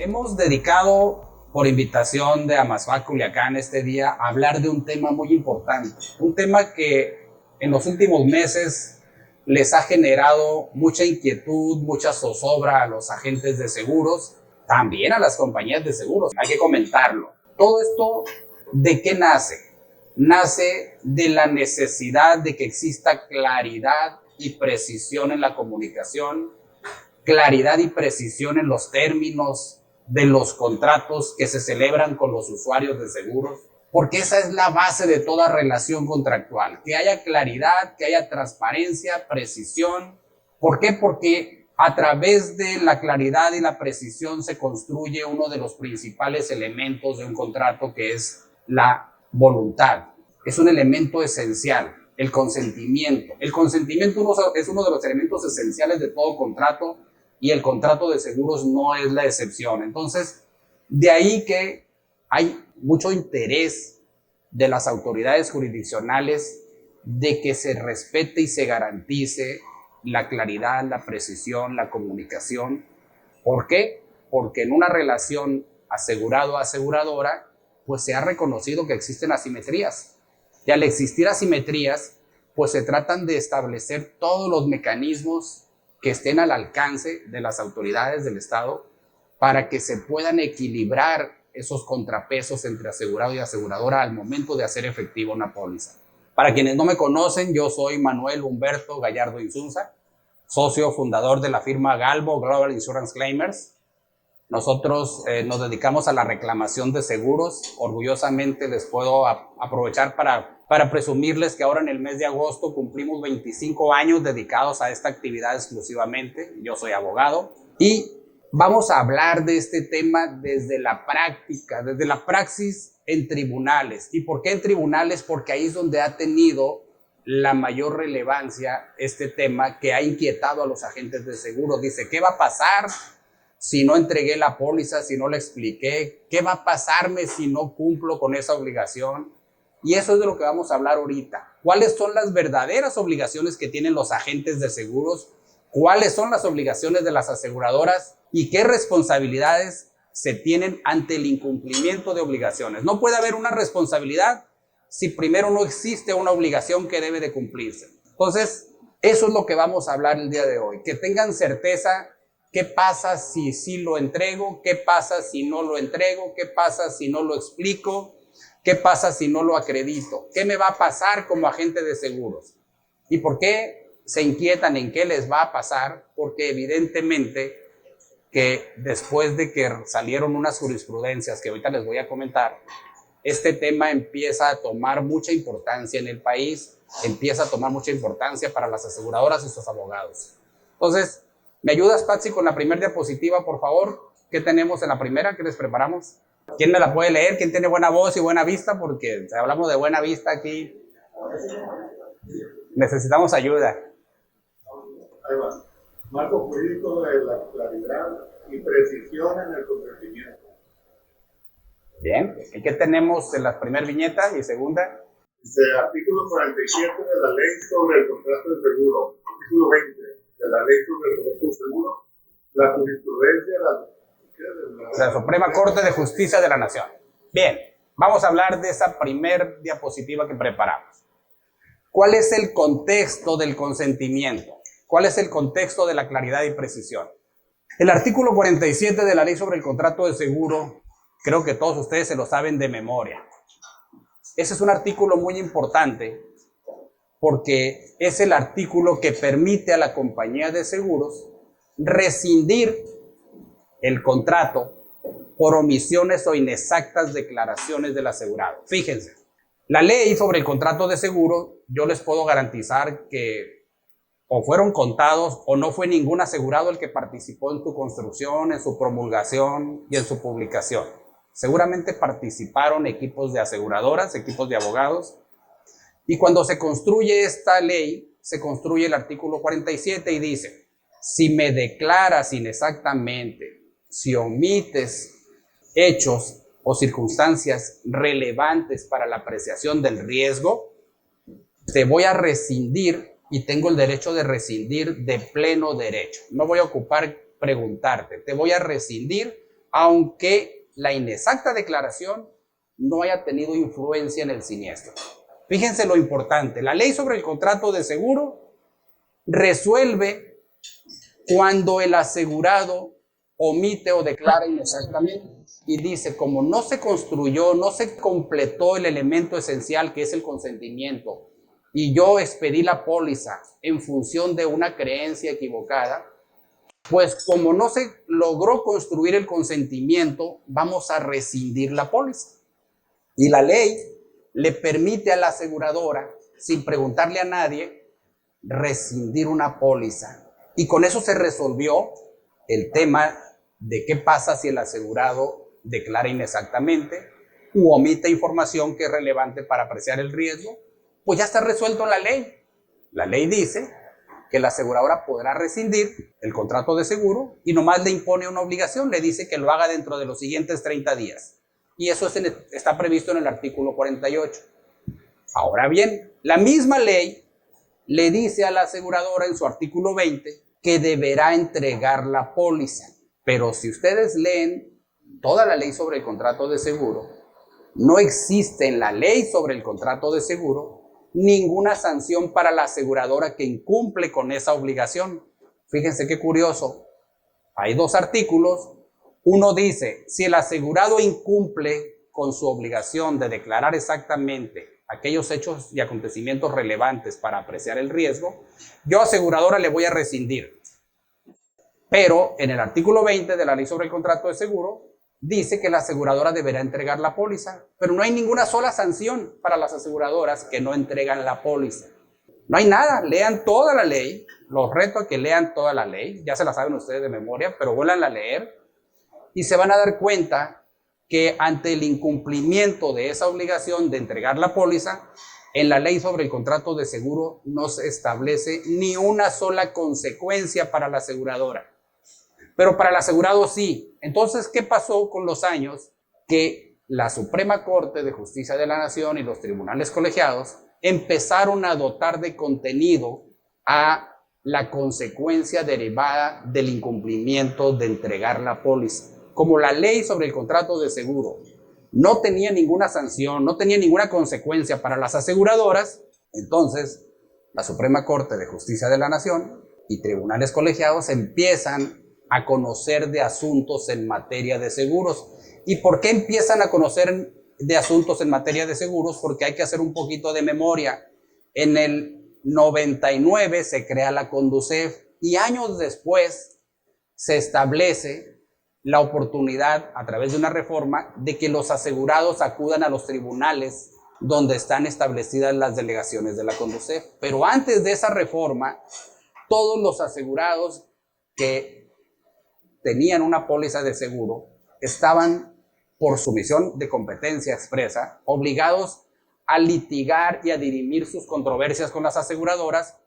Hemos dedicado, por invitación de Amazfak Culiacán este día, a hablar de un tema muy importante. Un tema que en los últimos meses les ha generado mucha inquietud, mucha zozobra a los agentes de seguros, también a las compañías de seguros. Hay que comentarlo. Todo esto, ¿de qué nace? Nace de la necesidad de que exista claridad y precisión en la comunicación, claridad y precisión en los términos de los contratos que se celebran con los usuarios de seguros, porque esa es la base de toda relación contractual, que haya claridad, que haya transparencia, precisión. ¿Por qué? Porque a través de la claridad y la precisión se construye uno de los principales elementos de un contrato, que es la voluntad. Es un elemento esencial, el consentimiento. El consentimiento es uno de los elementos esenciales de todo contrato, y el contrato de seguros no es la excepción. Entonces, de ahí que hay mucho interés de las autoridades jurisdiccionales de que se respete y se garantice la claridad, la precisión, la comunicación. ¿Por qué? Porque en una relación asegurado-aseguradora, pues se ha reconocido que existen asimetrías. Y al existir asimetrías, pues se tratan de establecer todos los mecanismos que estén al alcance de las autoridades del Estado para que se puedan equilibrar esos contrapesos entre asegurado y aseguradora al momento de hacer efectiva una póliza. Para quienes no me conocen, yo soy Manuel Humberto Gallardo Insunza, socio fundador de la firma Galvo Global Insurance Claimers. Nosotros nos dedicamos a la reclamación de seguros. Orgullosamente les puedo aprovechar para presumirles que ahora en el mes de agosto cumplimos 25 años dedicados a esta actividad exclusivamente. Yo soy abogado y vamos a hablar de este tema desde la práctica, desde la praxis en tribunales. ¿Y por qué en tribunales? Porque ahí es donde ha tenido la mayor relevancia este tema que ha inquietado a los agentes de seguros. Dice, ¿qué va a pasar si no entregué la póliza, si no la expliqué? ¿Qué va a pasarme si no cumplo con esa obligación? Y eso es de lo que vamos a hablar ahorita. ¿Cuáles son las verdaderas obligaciones que tienen los agentes de seguros? ¿Cuáles son las obligaciones de las aseguradoras? ¿Y qué responsabilidades se tienen ante el incumplimiento de obligaciones? No puede haber una responsabilidad si primero no existe una obligación que debe de cumplirse. Entonces, eso es lo que vamos a hablar el día de hoy. Que tengan certeza. ¿Qué pasa si sí lo entrego? ¿Qué pasa si no lo entrego? ¿Qué pasa si no lo explico? ¿Qué pasa si no lo acredito? ¿Qué me va a pasar como agente de seguros? ¿Y por qué se inquietan en qué les va a pasar? Porque evidentemente que después de que salieron unas jurisprudencias que ahorita les voy a comentar, este tema empieza a tomar mucha importancia en el país, empieza a tomar mucha importancia para las aseguradoras y sus abogados. Entonces, ¿me ayudas, Patsy, con la primera diapositiva, por favor? ¿Qué tenemos en la primera? ¿Qué les preparamos? ¿Quién me la puede leer? ¿Quién tiene buena voz y buena vista? Porque si hablamos de buena vista aquí, necesitamos ayuda. Ahí va. Marco jurídico de la claridad y precisión en el consentimiento. Bien. ¿Y qué tenemos en la primera viñeta y segunda? Dice, artículo 47 de la ley sobre el contrato de seguro. Artículo 20 de la ley sobre el contrato de seguro. La jurisprudencia de la Suprema Corte de Justicia de la Nación. Bien, vamos a hablar de esa primer diapositiva que preparamos. ¿Cuál es el contexto del consentimiento? ¿Cuál es el contexto de la claridad y precisión? El artículo 47 de la ley sobre el contrato de seguro, creo que todos ustedes se lo saben de memoria. Ese es un artículo muy importante porque es el artículo que permite a la compañía de seguros rescindir el contrato por omisiones o inexactas declaraciones del asegurado. Fíjense, la ley sobre el contrato de seguro, yo les puedo garantizar que o fueron contados o no fue ningún asegurado el que participó en su construcción, en su promulgación y en su publicación. Seguramente participaron equipos de aseguradoras, equipos de abogados. Y cuando se construye esta ley, se construye el artículo 47 y dice, si me declaras inexactamente, si omites hechos o circunstancias relevantes para la apreciación del riesgo, te voy a rescindir y tengo el derecho de rescindir de pleno derecho. No voy a ocupar preguntarte, te voy a rescindir aunque la inexacta declaración no haya tenido influencia en el siniestro. Fíjense lo importante, la ley sobre el contrato de seguro resuelve cuando el asegurado omite o declara inexactamente y dice, como no se construyó, no se completó el elemento esencial que es el consentimiento, y yo expedí la póliza en función de una creencia equivocada, pues como no se logró construir el consentimiento, vamos a rescindir la póliza. Y la ley le permite a la aseguradora, sin preguntarle a nadie, rescindir una póliza. Y con eso se resolvió el tema de qué pasa si el asegurado declara inexactamente u omite información que es relevante para apreciar el riesgo. Pues ya está resuelto en la ley. La ley dice que la aseguradora podrá rescindir el contrato de seguro y nomás le impone una obligación, le dice que lo haga dentro de los siguientes 30 días. Y eso está previsto en el artículo 48. Ahora bien, la misma ley le dice a la aseguradora en su artículo 20 que deberá entregar la póliza. Pero si ustedes leen toda la ley sobre el contrato de seguro, no existe en la ley sobre el contrato de seguro ninguna sanción para la aseguradora que incumple con esa obligación. Fíjense qué curioso. Hay dos artículos. Uno dice, si el asegurado incumple con su obligación de declarar exactamente aquellos hechos y acontecimientos relevantes para apreciar el riesgo, yo aseguradora le voy a rescindir. Pero en el artículo 20 de la ley sobre el contrato de seguro dice que la aseguradora deberá entregar la póliza, pero no hay ninguna sola sanción para las aseguradoras que no entregan la póliza. No hay nada, lean toda la ley, los reto a que lean toda la ley, ya se la saben ustedes de memoria, pero vuelvan a leer y se van a dar cuenta que ante el incumplimiento de esa obligación de entregar la póliza, en la ley sobre el contrato de seguro no se establece ni una sola consecuencia para la aseguradora. Pero para el asegurado sí. Entonces, ¿qué pasó con los años? Que la Suprema Corte de Justicia de la Nación y los tribunales colegiados empezaron a dotar de contenido a la consecuencia derivada del incumplimiento de entregar la póliza. Como la ley sobre el contrato de seguro no tenía ninguna sanción, no tenía ninguna consecuencia para las aseguradoras, entonces la Suprema Corte de Justicia de la Nación y tribunales colegiados empiezan a conocer de asuntos en materia de seguros. ¿Y por qué empiezan a conocer de asuntos en materia de seguros? Porque hay que hacer un poquito de memoria. En el 99 se crea la Conducef y años después se establece la oportunidad, a través de una reforma, de que los asegurados acudan a los tribunales donde están establecidas las delegaciones de la Conducef. Pero antes de esa reforma, todos los asegurados que tenían una póliza de seguro estaban, por sumisión de competencia expresa, obligados a litigar y a dirimir sus controversias con las aseguradoras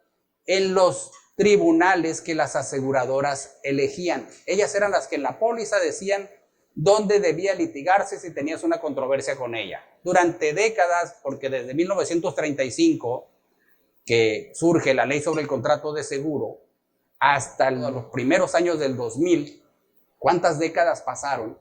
en los tribunales que las aseguradoras elegían. Ellas eran las que en la póliza decían dónde debía litigarse si tenías una controversia con ella. Durante décadas, porque desde 1935, que surge la ley sobre el contrato de seguro, hasta los primeros años del 2000, ¿cuántas décadas pasaron?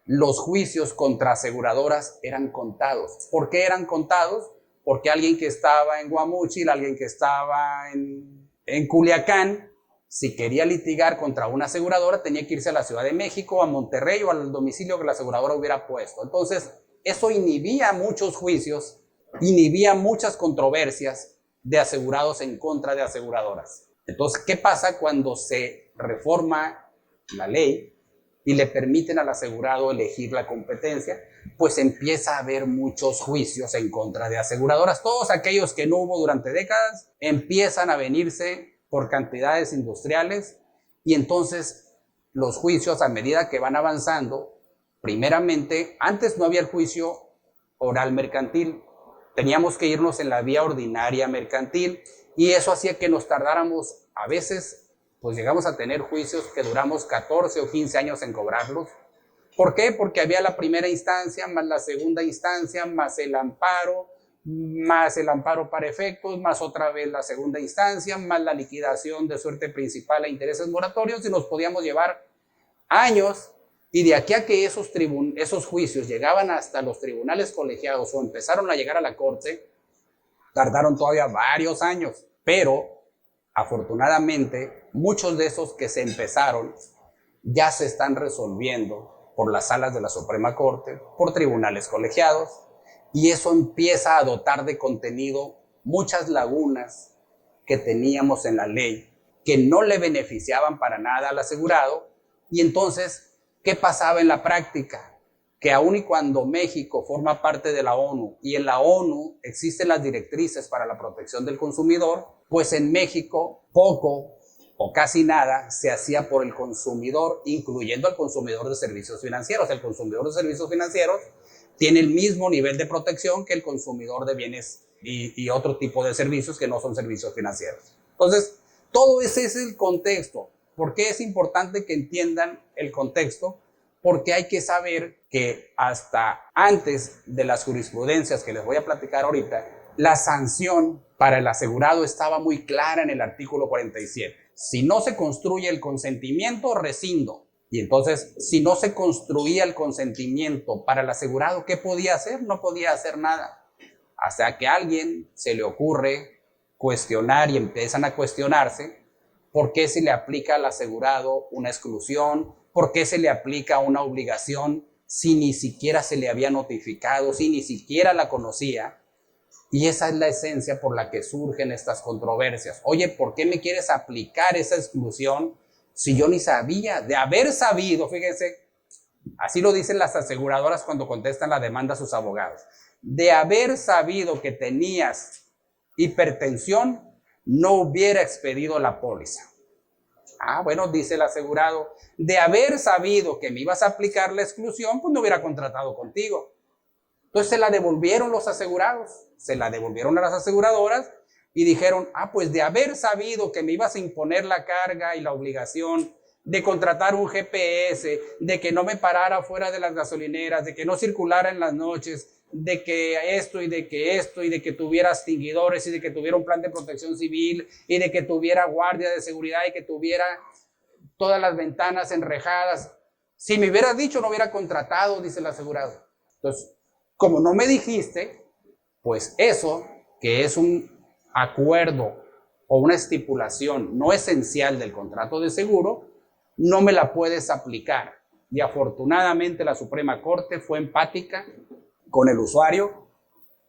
Los juicios contra aseguradoras eran contados. ¿Por qué eran contados? Porque alguien que estaba en Guamúchil, alguien que estaba en Culiacán, si quería litigar contra una aseguradora, tenía que irse a la Ciudad de México, a Monterrey o al domicilio que la aseguradora hubiera puesto. Entonces, eso inhibía muchos juicios, inhibía muchas controversias de asegurados en contra de aseguradoras. Entonces, ¿qué pasa cuando se reforma la ley y le permiten al asegurado elegir la competencia? Pues empieza a haber muchos juicios en contra de aseguradoras. Todos aquellos que no hubo durante décadas empiezan a venirse por cantidades industriales y entonces los juicios, a medida que van avanzando, primeramente, antes no había el juicio oral mercantil, teníamos que irnos en la vía ordinaria mercantil y eso hacía que nos tardáramos, a veces, pues llegamos a tener juicios que duramos 14 o 15 años en cobrarlos. ¿Por qué? Porque había la primera instancia, más la segunda instancia, más el amparo para efectos, más otra vez la segunda instancia, más la liquidación de suerte principal a intereses moratorios y nos podíamos llevar años Y de aquí a que esos juicios llegaban hasta los tribunales colegiados o empezaron a llegar a la corte, tardaron todavía varios años. Pero, afortunadamente, muchos de esos que se empezaron ya se están resolviendo por las salas de la Suprema Corte, por tribunales colegiados, y eso empieza a dotar de contenido muchas lagunas que teníamos en la ley, que no le beneficiaban para nada al asegurado. Y entonces, ¿qué pasaba en la práctica? Que aun y cuando México forma parte de la ONU y en la ONU existen las directrices para la protección del consumidor, pues en México poco o casi nada se hacía por el consumidor, incluyendo al consumidor de servicios financieros. El consumidor de servicios financieros tiene el mismo nivel de protección que el consumidor de bienes y otro tipo de servicios que no son servicios financieros. Entonces, todo ese es el contexto. ¿Por qué es importante que entiendan el contexto? Porque hay que saber que hasta antes de las jurisprudencias que les voy a platicar ahorita, la sanción para el asegurado estaba muy clara en el artículo 47. Si no se construye el consentimiento, rescindo. Y entonces, si no se construía el consentimiento para el asegurado, ¿qué podía hacer? No podía hacer nada. Hasta que a alguien se le ocurre cuestionar y empiezan a cuestionarse por qué se le aplica al asegurado una exclusión, por qué se le aplica una obligación si ni siquiera se le había notificado, si ni siquiera la conocía. Y esa es la esencia por la que surgen estas controversias. Oye, ¿por qué me quieres aplicar esa exclusión si yo ni sabía? De haber sabido, fíjense, así lo dicen las aseguradoras cuando contestan la demanda a sus abogados. De haber sabido que tenías hipertensión, no hubiera expedido la póliza. Ah, bueno, dice el asegurado, de haber sabido que me ibas a aplicar la exclusión, pues no hubiera contratado contigo. Entonces se la devolvieron los asegurados, se la devolvieron a las aseguradoras y dijeron, ah, pues de haber sabido que me ibas a imponer la carga y la obligación de contratar un GPS, de que no me parara fuera de las gasolineras, de que no circulara en las noches, de que esto y de que esto y de que tuviera extinguidores y de que tuviera un plan de protección civil y de que tuviera guardia de seguridad y que tuviera todas las ventanas enrejadas. Si me hubieras dicho, no hubiera contratado, dice el asegurado. Entonces, como no me dijiste, pues eso, que es un acuerdo o una estipulación no esencial del contrato de seguro, no me la puedes aplicar. Y afortunadamente la Suprema Corte fue empática con el usuario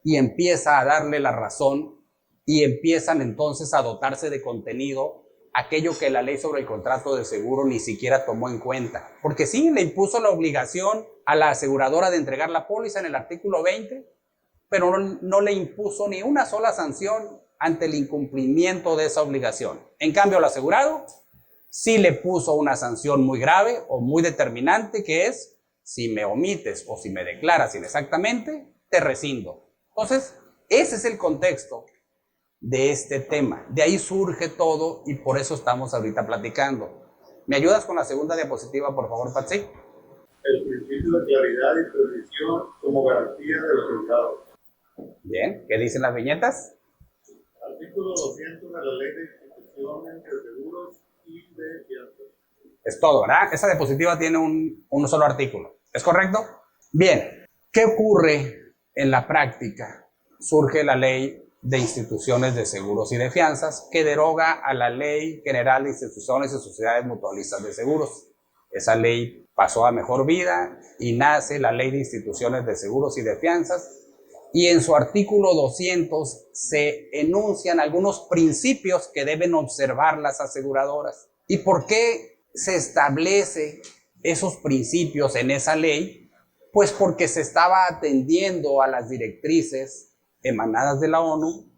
y empieza a darle la razón y empiezan entonces a dotarse de contenido aquello que la ley sobre el contrato de seguro ni siquiera tomó en cuenta. Porque sí, le impuso la obligación a la aseguradora de entregar la póliza en el artículo 20, pero no le impuso ni una sola sanción ante el incumplimiento de esa obligación. En cambio, al asegurado sí le puso una sanción muy grave o muy determinante, que es, si me omites o si me declaras inexactamente, te rescindo. Entonces, ese es el contexto de este tema. De ahí surge todo y por eso estamos ahorita platicando. ¿Me ayudas con la segunda diapositiva, por favor, Patsy? El principio de claridad y precisión como garantía de resultados. Bien, ¿qué dicen las viñetas? Artículo 200 de la Ley de Instituciones de Seguros y de Fianzas. Es todo, ¿verdad? Esa diapositiva tiene un solo artículo. ¿Es correcto? Bien, ¿qué ocurre en la práctica? Surge la Ley de Instituciones de Seguros y de Fianzas, que deroga a la Ley General de Instituciones y Sociedades Mutualistas de Seguros. Esa ley pasó a mejor vida y nace la Ley de Instituciones de Seguros y de Fianzas, y en su artículo 200 se enuncian algunos principios que deben observar las aseguradoras. ¿Y por qué se establece esos principios en esa ley? Pues porque se estaba atendiendo a las directrices emanadas de la ONU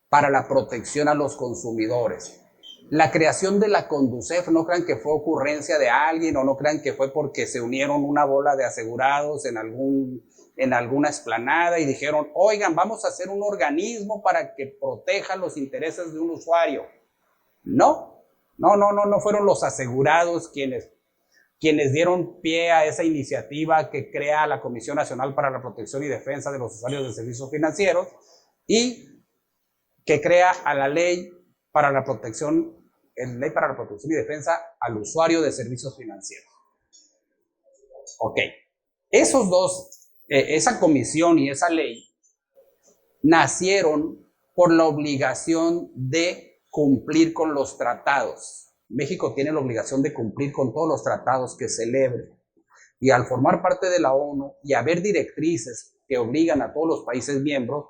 para la protección a los consumidores. La creación de la Conducef, no crean que fue ocurrencia de alguien o no crean que fue porque se unieron una bola de asegurados en alguna explanada y dijeron, oigan, vamos a hacer un organismo para que proteja los intereses de un usuario. No fueron los asegurados quienes dieron pie a esa iniciativa que crea la Comisión Nacional para la Protección y Defensa de los Usuarios de Servicios Financieros y que crea a la ley para la protección y defensa al usuario de servicios financieros. Ok, esos dos, esa comisión y esa ley nacieron por la obligación de cumplir con los tratados. México tiene la obligación de cumplir con todos los tratados que celebre. Y al formar parte de la ONU y haber directrices que obligan a todos los países miembros,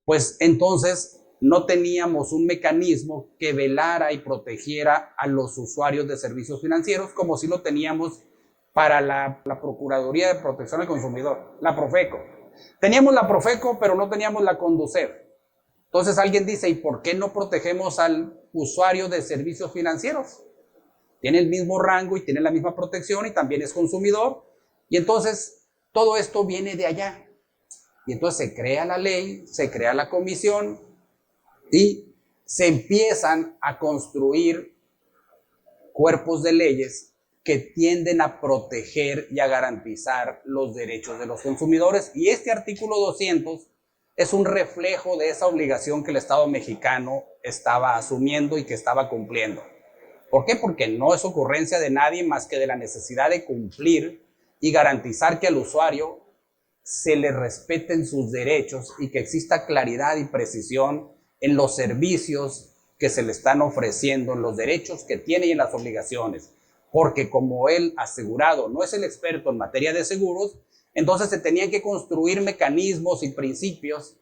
pues entonces no teníamos un mecanismo que velara y protegiera a los usuarios de servicios financieros como si lo teníamos para la Procuraduría de Protección al Consumidor, la Profeco. Teníamos la Profeco, pero no teníamos la Conducef. Entonces alguien dice, ¿y por qué no protegemos al usuario de servicios financieros? Tiene el mismo rango y tiene la misma protección y también es consumidor. Y entonces todo esto viene de allá. Y entonces se crea la ley, se crea la comisión y se empiezan a construir cuerpos de leyes que tienden a proteger y a garantizar los derechos de los consumidores. Y este artículo 200 es un reflejo de esa obligación que el Estado mexicano estaba asumiendo y que estaba cumpliendo. ¿Por qué? Porque no es ocurrencia de nadie más que de la necesidad de cumplir y garantizar que al usuario se le respeten sus derechos y que exista claridad y precisión en los servicios que se le están ofreciendo, en los derechos que tiene y en las obligaciones. Porque como el asegurado no es el experto en materia de seguros, entonces se tenían que construir mecanismos y principios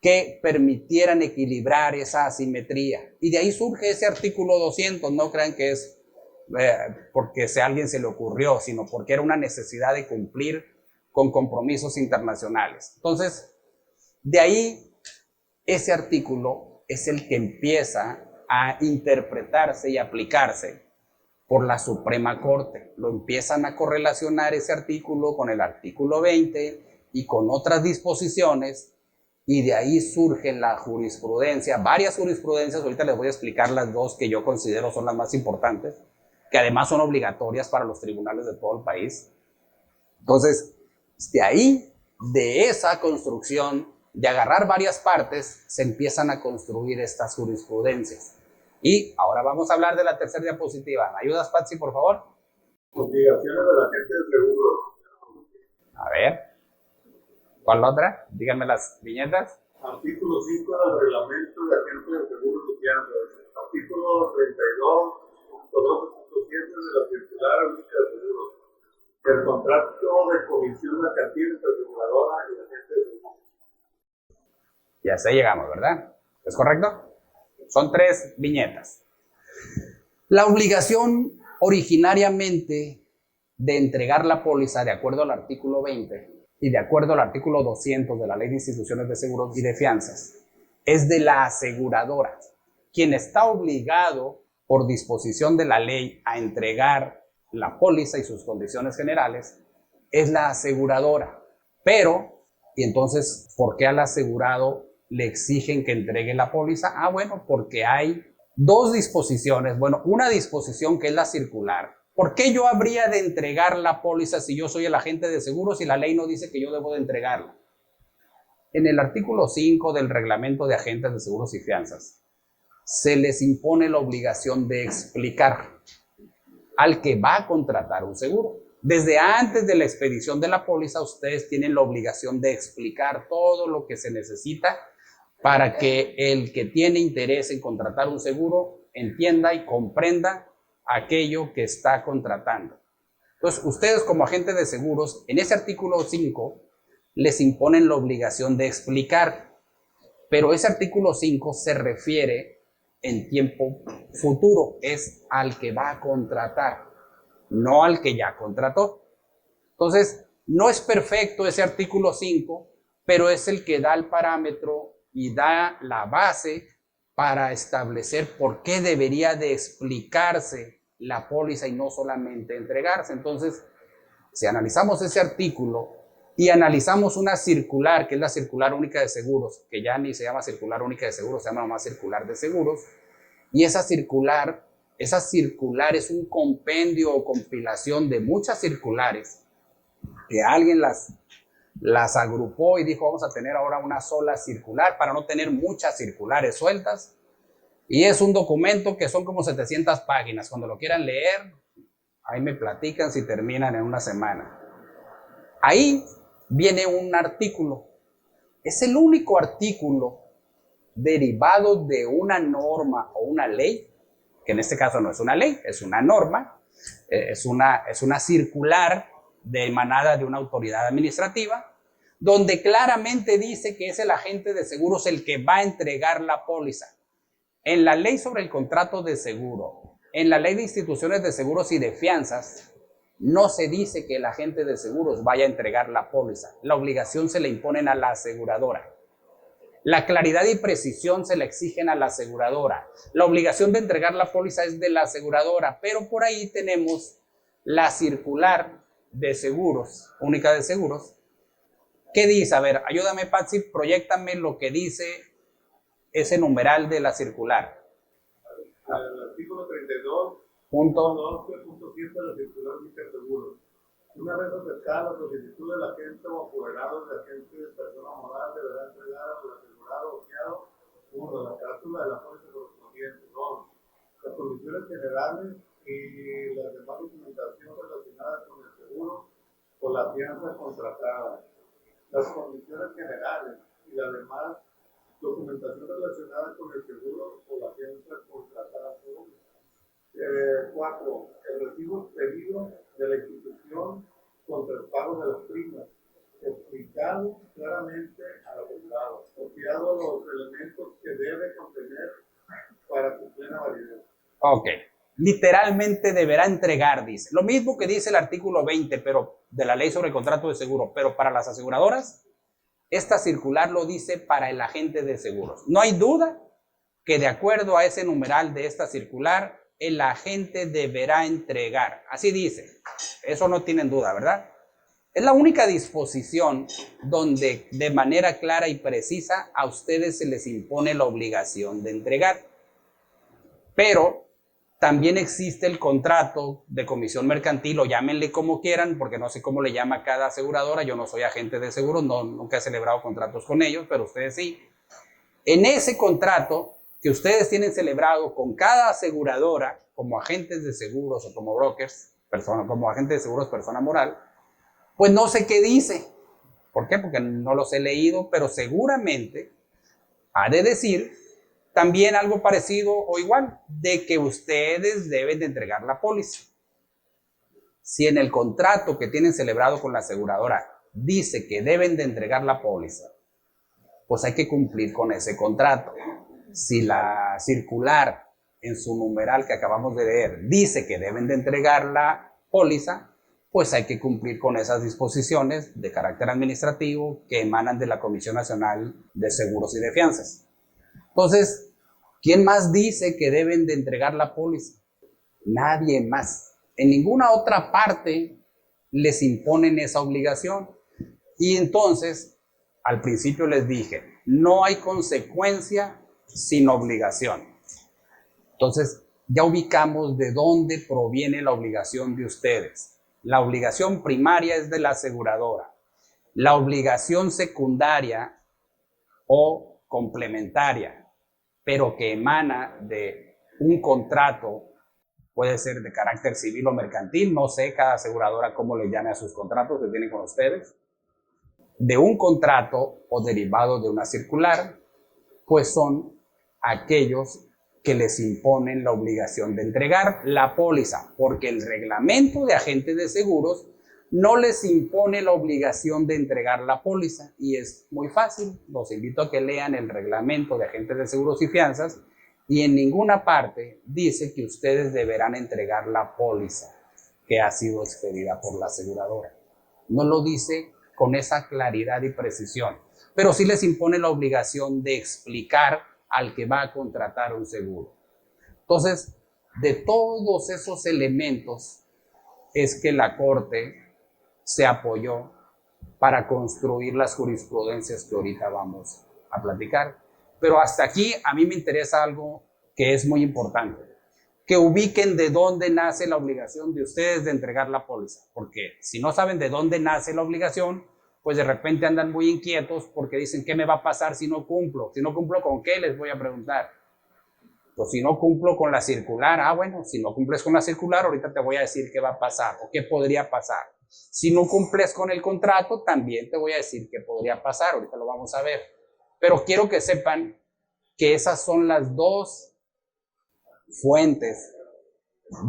que permitieran equilibrar esa asimetría. Y de ahí surge ese artículo 200, no crean que es porque a alguien se le ocurrió, sino porque era una necesidad de cumplir con compromisos internacionales. Entonces, de ahí ese artículo es el que empieza a interpretarse y aplicarse por la Suprema Corte. Lo empiezan a correlacionar ese artículo con el artículo 20 y con otras disposiciones, y de ahí surge la jurisprudencia, varias jurisprudencias. Ahorita les voy a explicar las dos que yo considero son las más importantes, que además son obligatorias para los tribunales de todo el país. Entonces, de ahí, de esa construcción, de agarrar varias partes, se empiezan a construir estas jurisprudencias. Y ahora vamos a hablar de la tercera diapositiva. ¿Me ayudas, Patsy, por favor? Obligaciones de la gente de seguro. A ver. ¿Cuál otra? Díganme las viñetas. Artículo 5 del reglamento de agentes de seguros y fianzas. Artículo 32.2.7 de la circular única de seguros. El contrato de comisión mercantil entre aseguradora y agente de seguros. Y hasta ahí llegamos, ¿verdad? ¿Es correcto? Son 3 viñetas. La obligación originariamente de entregar la póliza de acuerdo al artículo 20 y de acuerdo al artículo 200 de la Ley de Instituciones de Seguros y de Fianzas es de la aseguradora. Quien está obligado por disposición de la ley a entregar la póliza y sus condiciones generales es la aseguradora. Pero, y entonces, ¿por qué al asegurado le exigen que entregue la póliza? Ah, bueno, porque hay 2 disposiciones. Bueno, una disposición que es la circular. ¿Por qué yo habría de entregar la póliza si yo soy el agente de seguros y la ley no dice que yo debo de entregarla? En el artículo 5 del reglamento de agentes de seguros y fianzas se les impone la obligación de explicar al que va a contratar un seguro. Desde antes de la expedición de la póliza, ustedes tienen la obligación de explicar todo lo que se necesita para que el que tiene interés en contratar un seguro entienda y comprenda aquello que está contratando. Entonces, ustedes como agentes de seguros, en ese artículo 5, les imponen la obligación de explicar, pero ese artículo 5 se refiere en tiempo futuro, es al que va a contratar, no al que ya contrató. Entonces, no es perfecto ese artículo 5, pero es el que da el parámetro y da la base para establecer por qué debería de explicarse la póliza y no solamente entregarse. Entonces, si analizamos ese artículo y analizamos una circular, que es la circular única de seguros, que ya ni se llama circular única de seguros, se llama más circular de seguros, y esa circular es un compendio o compilación de muchas circulares que alguien las agrupó y dijo, vamos a tener ahora una sola circular para no tener muchas circulares sueltas. Y es un documento que son como 700 páginas. Cuando lo quieran leer, ahí me platican si terminan en una semana. Ahí viene un artículo. Es el único artículo derivado de una norma o una ley, que en este caso no es una ley, es una norma, es una circular emanada de una autoridad administrativa, donde claramente dice que es el agente de seguros el que va a entregar la póliza. En la ley sobre el contrato de seguro, en la ley de instituciones de seguros y de fianzas, no se dice que el agente de seguros vaya a entregar la póliza. La obligación se le imponen a la aseguradora. La claridad y precisión se la exigen a la aseguradora. La obligación de entregar la póliza es de la aseguradora, pero por ahí tenemos la circular de seguros, única de seguros. ¿Qué dice? A ver, ayúdame, Patsy, proyéctame lo que dice ese numeral de la circular. El artículo 32, punto 12.7 de la circular única de seguros. Una vez aceptada la solicitud del agente o apoderado de agente de persona moral, deberá entregar al asegurado o fiado, 1. La cláusula de la póliza correspondiente, 2. Las condiciones generales y la demás documentación relacionada con el seguro o la fianza contratada. Las condiciones generales y la demás documentación relacionada con el seguro o la fianza contratada. 4. El recibo expedido de la institución contra el pago de las primas, explicado claramente al asegurado, copiado los elementos que debe contener para su plena validez. Ok. Literalmente deberá entregar, dice. Lo mismo que dice el artículo 20, pero de la ley sobre el contrato de seguro, pero para las aseguradoras, esta circular lo dice para el agente de seguros. No hay duda que de acuerdo a ese numeral de esta circular, el agente deberá entregar. Así dice. Eso no tienen duda, ¿verdad? Es la única disposición donde de manera clara y precisa a ustedes se les impone la obligación de entregar. Pero también existe el contrato de comisión mercantil, o llámenle como quieran, porque no sé cómo le llama cada aseguradora. Yo no soy agente de seguros, nunca he celebrado contratos con ellos, pero ustedes sí. En ese contrato que ustedes tienen celebrado con cada aseguradora, como agentes de seguros o como brokers, como agentes de seguros persona moral, pues no sé qué dice. ¿Por qué? Porque no los he leído, pero seguramente ha de decir también algo parecido o igual, de que ustedes deben de entregar la póliza. Si en el contrato que tienen celebrado con la aseguradora dice que deben de entregar la póliza, pues hay que cumplir con ese contrato. Si la circular en su numeral que acabamos de leer dice que deben de entregar la póliza, pues hay que cumplir con esas disposiciones de carácter administrativo que emanan de la Comisión Nacional de Seguros y de Fianzas. Entonces, ¿quién más dice que deben de entregar la póliza? Nadie más. En ninguna otra parte les imponen esa obligación. Y entonces, al principio les dije, no hay consecuencia sin obligación. Entonces, ya ubicamos de dónde proviene la obligación de ustedes. La obligación primaria es de la aseguradora. La obligación secundaria o complementaria, pero que emana de un contrato, puede ser de carácter civil o mercantil, no sé cada aseguradora cómo le llame a sus contratos que tienen con ustedes, de un contrato o derivado de una circular, pues son aquellos que les imponen la obligación de entregar la póliza, porque el reglamento de agentes de seguros no les impone la obligación de entregar la póliza, y es muy fácil. Los invito a que lean el reglamento de agentes de seguros y fianzas, y en ninguna parte dice que ustedes deberán entregar la póliza que ha sido expedida por la aseguradora. No lo dice con esa claridad y precisión, pero sí les impone la obligación de explicar al que va a contratar un seguro. Entonces, de todos esos elementos es que la Corte se apoyó para construir las jurisprudencias que ahorita vamos a platicar. Pero hasta aquí a mí me interesa algo que es muy importante, que ubiquen de dónde nace la obligación de ustedes de entregar la póliza, porque si no saben de dónde nace la obligación, pues de repente andan muy inquietos porque dicen, ¿qué me va a pasar si no cumplo? Si no cumplo, ¿con qué? Les voy a preguntar. Pues si no cumplo con la circular, bueno, si no cumples con la circular, ahorita te voy a decir qué va a pasar o qué podría pasar. Si no cumples con el contrato, también te voy a decir qué podría pasar, ahorita lo vamos a ver. Pero quiero que sepan que esas son las dos fuentes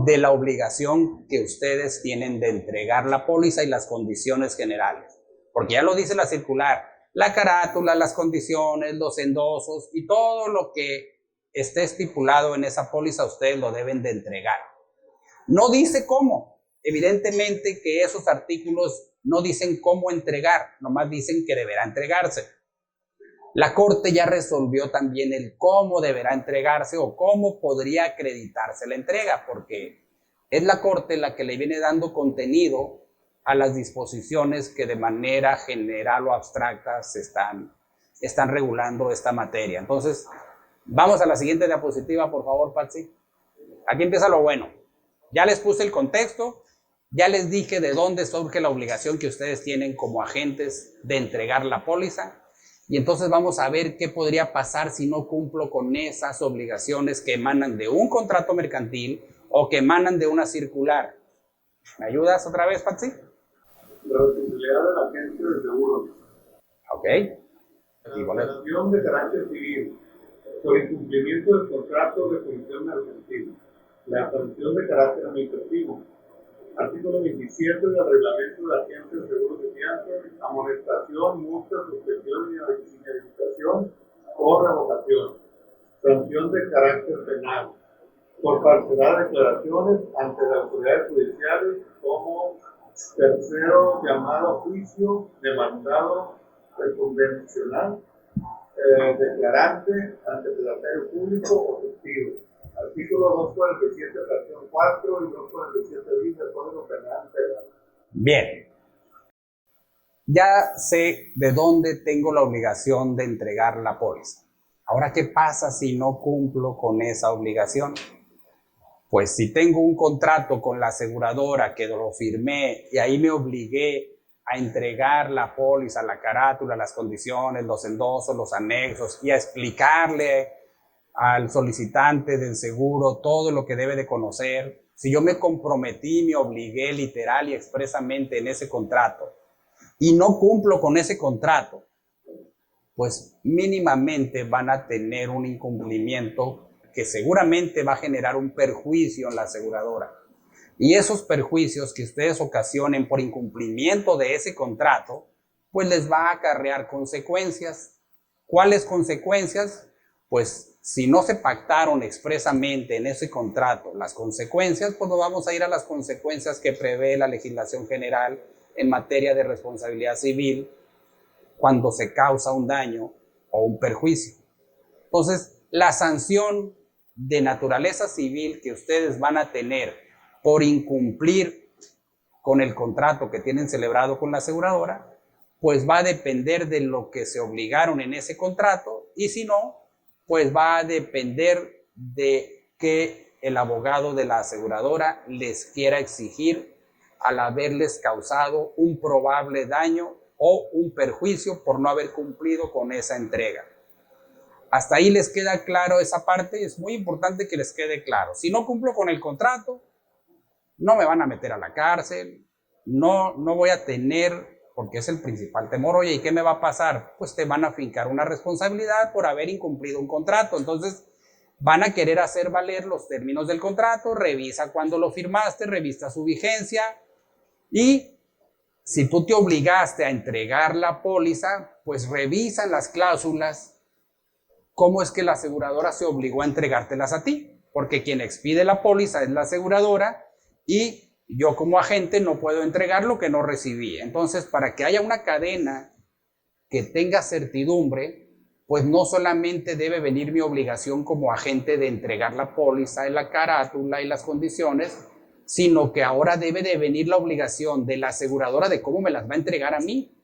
de la obligación que ustedes tienen de entregar la póliza y las condiciones generales. Porque ya lo dice la circular, la carátula, las condiciones, los endosos y todo lo que esté estipulado en esa póliza ustedes lo deben de entregar. No dice cómo. Evidentemente que esos artículos no dicen cómo entregar, nomás dicen que deberá entregarse. La Corte ya resolvió también el cómo deberá entregarse o cómo podría acreditarse la entrega, porque es la Corte la que le viene dando contenido a las disposiciones que de manera general o abstracta se están regulando esta materia. Entonces, vamos a la siguiente diapositiva, por favor, Patsy. Aquí empieza lo bueno. Ya les puse el contexto, ya les dije de dónde surge la obligación que ustedes tienen como agentes de entregar la póliza. Y entonces vamos a ver qué podría pasar si no cumplo con esas obligaciones que emanan de un contrato mercantil o que emanan de una circular. ¿Me ayudas otra vez, Patsy? La responsabilidad del agente de seguros. Ok. La sanción de carácter civil por incumplimiento del contrato de función mercantil. La sanción de carácter administrativo. Artículo 27 del Reglamento de Agentes de Seguros de Fianza, amonestación, multa, suspensión, inhabilitación o revocación. Sanción de carácter penal por falsedad de declaraciones ante las autoridades judiciales como tercero llamado a juicio, demandado convencional, declarante ante el Ministerio Público o testigo. Artículo 247, fracción 4 y 247 bis del Código Penal Federal. Bien. Ya sé de dónde tengo la obligación de entregar la póliza. Ahora, ¿qué pasa si no cumplo con esa obligación? Pues si tengo un contrato con la aseguradora que lo firmé y ahí me obligué a entregar la póliza, la carátula, las condiciones, los endosos, los anexos y a explicarle al solicitante del seguro todo lo que debe de conocer. Si yo me comprometí, me obligué literal y expresamente en ese contrato y no cumplo con ese contrato, pues mínimamente van a tener un incumplimiento que seguramente va a generar un perjuicio en la aseguradora. Y esos perjuicios que ustedes ocasionen por incumplimiento de ese contrato, pues les va a acarrear consecuencias. ¿Cuáles consecuencias? Pues si no se pactaron expresamente en ese contrato las consecuencias, pues nos vamos a ir a las consecuencias que prevé la legislación general en materia de responsabilidad civil cuando se causa un daño o un perjuicio. Entonces, la sanción de naturaleza civil que ustedes van a tener por incumplir con el contrato que tienen celebrado con la aseguradora, pues va a depender de lo que se obligaron en ese contrato y si no, pues va a depender de que el abogado de la aseguradora les quiera exigir al haberles causado un probable daño o un perjuicio por no haber cumplido con esa entrega. ¿Hasta ahí les queda claro esa parte? Es muy importante que les quede claro. Si no cumplo con el contrato, no me van a meter a la cárcel, no voy a tener, porque es el principal temor, oye, ¿y qué me va a pasar? Pues te van a fincar una responsabilidad por haber incumplido un contrato. Entonces, van a querer hacer valer los términos del contrato, revisa cuándo lo firmaste, revisa su vigencia y si tú te obligaste a entregar la póliza, pues revisa en las cláusulas cómo es que la aseguradora se obligó a entregártelas a ti, porque quien expide la póliza es la aseguradora y yo como agente no puedo entregar lo que no recibí. Entonces, para que haya una cadena que tenga certidumbre, pues no solamente debe venir mi obligación como agente de entregar la póliza, la carátula y las condiciones, sino que ahora debe de venir la obligación de la aseguradora de cómo me las va a entregar a mí.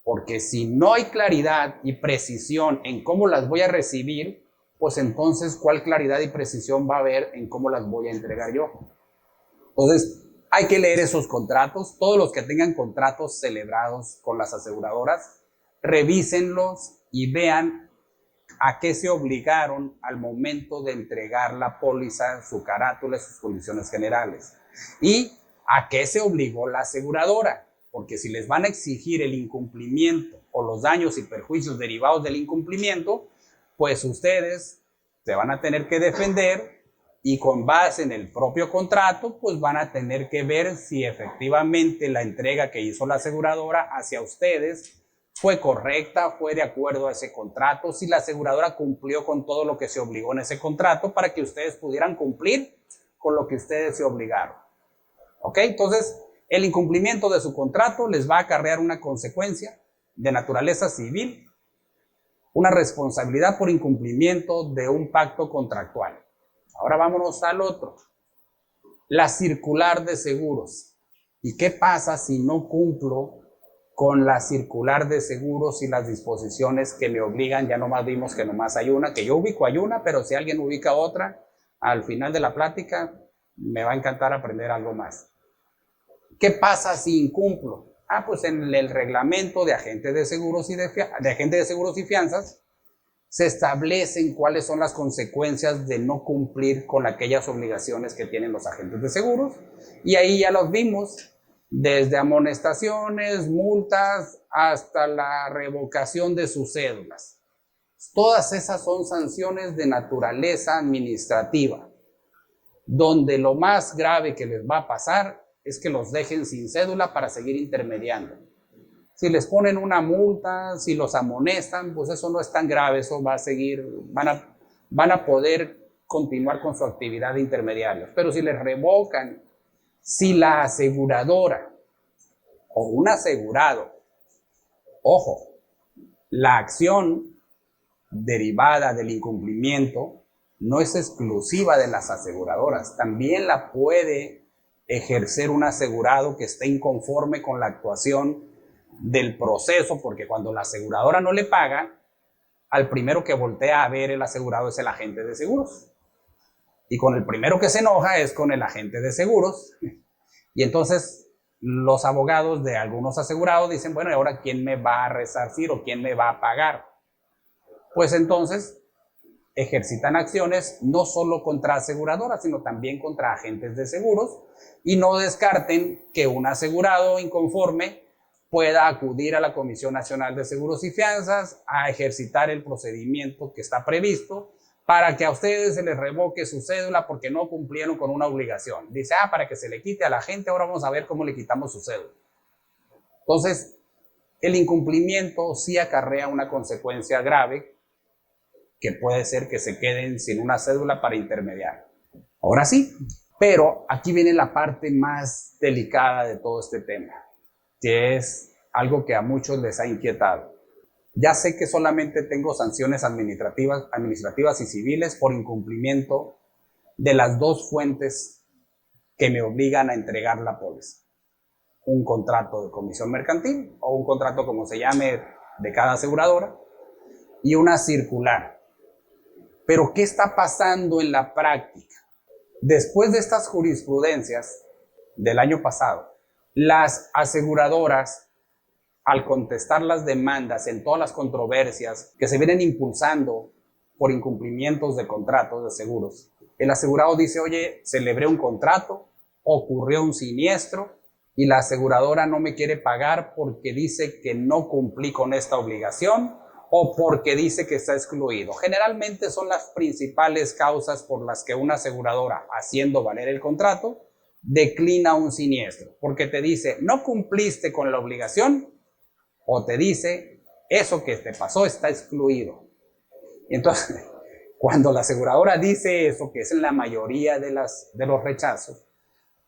Porque si no hay claridad y precisión en cómo las voy a recibir, pues entonces, ¿cuál claridad y precisión va a haber en cómo las voy a entregar yo? Entonces, hay que leer esos contratos. Todos los que tengan contratos celebrados con las aseguradoras, revísenlos y vean a qué se obligaron al momento de entregar la póliza, su carátula y sus condiciones generales. Y ¿A qué se obligó la aseguradora? Porque si les van a exigir el incumplimiento o los daños y perjuicios derivados del incumplimiento, pues ustedes se van a tener que defender y con base en el propio contrato, pues van a tener que ver si efectivamente la entrega que hizo la aseguradora hacia ustedes fue correcta, fue de acuerdo a ese contrato, si la aseguradora cumplió con todo lo que se obligó en ese contrato para que ustedes pudieran cumplir con lo que ustedes se obligaron. ¿Ok? Entonces, el incumplimiento de su contrato les va a acarrear una consecuencia de naturaleza civil, una responsabilidad por incumplimiento de un pacto contractual. Ahora vámonos al otro. La circular de seguros. ¿Y qué pasa si no cumplo con la circular de seguros y las disposiciones que me obligan? Ya nomás vimos que nomás hay una, que yo ubico hay una, pero si alguien ubica otra, al final de la plática me va a encantar aprender algo más. ¿Qué pasa si incumplo? Pues en el reglamento de agentes de seguros y fianzas se establecen cuáles son las consecuencias de no cumplir con aquellas obligaciones que tienen los agentes de seguros. Y ahí ya los vimos, desde amonestaciones, multas, hasta la revocación de sus cédulas. Todas esas son sanciones de naturaleza administrativa, donde lo más grave que les va a pasar es que los dejen sin cédula para seguir intermediando. Si les ponen una multa, si los amonestan, pues eso no es tan grave, eso va a seguir, van a poder continuar con su actividad de intermediarios. Pero si les revocan, si la aseguradora o un asegurado, ojo, la acción derivada del incumplimiento no es exclusiva de las aseguradoras, también la puede ejercer un asegurado que esté inconforme con la actuación del proceso, porque cuando la aseguradora no le paga, al primero que voltea a ver el asegurado es el agente de seguros. Y con el primero que se enoja es con el agente de seguros. Y entonces los abogados de algunos asegurados dicen, bueno, ¿y ahora quién me va a resarcir o quién me va a pagar? Pues entonces ejercitan acciones no solo contra aseguradoras, sino también contra agentes de seguros, y no descarten que un asegurado inconforme pueda acudir a la Comisión Nacional de Seguros y Fianzas a ejercitar el procedimiento que está previsto para que a ustedes se les revoque su cédula porque no cumplieron con una obligación. Dice, para que se le quite a la gente, ahora vamos a ver cómo le quitamos su cédula. Entonces, el incumplimiento sí acarrea una consecuencia grave, que puede ser que se queden sin una cédula para intermediar. Ahora sí, pero aquí viene la parte más delicada de todo este tema, que es algo que a muchos les ha inquietado. Ya sé que solamente tengo sanciones administrativas y civiles por incumplimiento de las dos fuentes que me obligan a entregar la póliza. Un contrato de comisión mercantil o un contrato, como se llame, de cada aseguradora, y una circular. Pero ¿qué está pasando en la práctica? Después de estas jurisprudencias del año pasado, las aseguradoras, al contestar las demandas en todas las controversias que se vienen impulsando por incumplimientos de contratos de seguros, el asegurado dice, oye, celebré un contrato, ocurrió un siniestro y la aseguradora no me quiere pagar porque dice que no cumplí con esta obligación o porque dice que está excluido. Generalmente son las principales causas por las que una aseguradora, haciendo valer el contrato, declina un siniestro, porque te dice, no cumpliste con la obligación, o te dice, eso que te pasó está excluido. Y entonces, cuando la aseguradora dice eso, que es en la mayoría de los rechazos,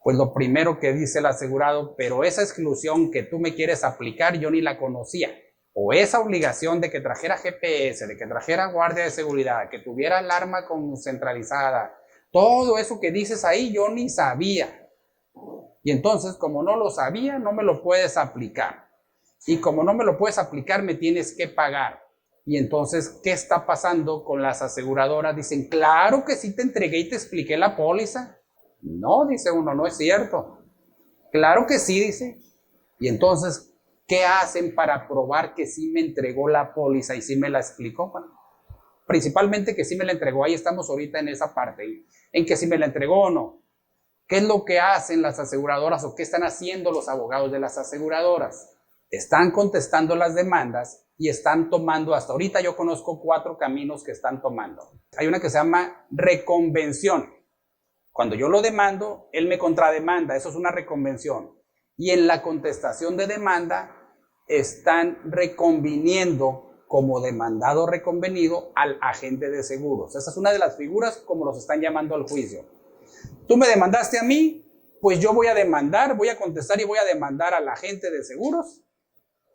pues lo primero que dice el asegurado, pero esa exclusión que tú me quieres aplicar, yo ni la conocía. O esa obligación de que trajera GPS, de que trajera guardia de seguridad, que tuviera alarma centralizada, todo eso que dices ahí, yo ni sabía. Y entonces, como no lo sabía, no me lo puedes aplicar. Y como no me lo puedes aplicar, me tienes que pagar. Y entonces, ¿qué está pasando con las aseguradoras? Dicen, claro que sí te entregué y te expliqué la póliza. No, dice uno, no es cierto. Claro que sí, dice. Y entonces, ¿qué hacen para probar que sí me entregó la póliza y sí me la explicó? Bueno, principalmente que sí me la entregó. Ahí estamos ahorita en esa parte, en que sí me la entregó o no. ¿Qué es lo que hacen las aseguradoras o qué están haciendo los abogados de las aseguradoras? Están contestando las demandas y están tomando, hasta ahorita yo conozco 4 caminos que están tomando. Hay una que se llama reconvención. Cuando yo lo demando, él me contrademanda, eso es una reconvención. Y en la contestación de demanda están reconviniendo como demandado reconvenido al agente de seguros. Esa es una de las figuras como los están llamando al juicio. Tú me demandaste a mí, pues yo voy a demandar, voy a contestar y voy a demandar al agente de seguros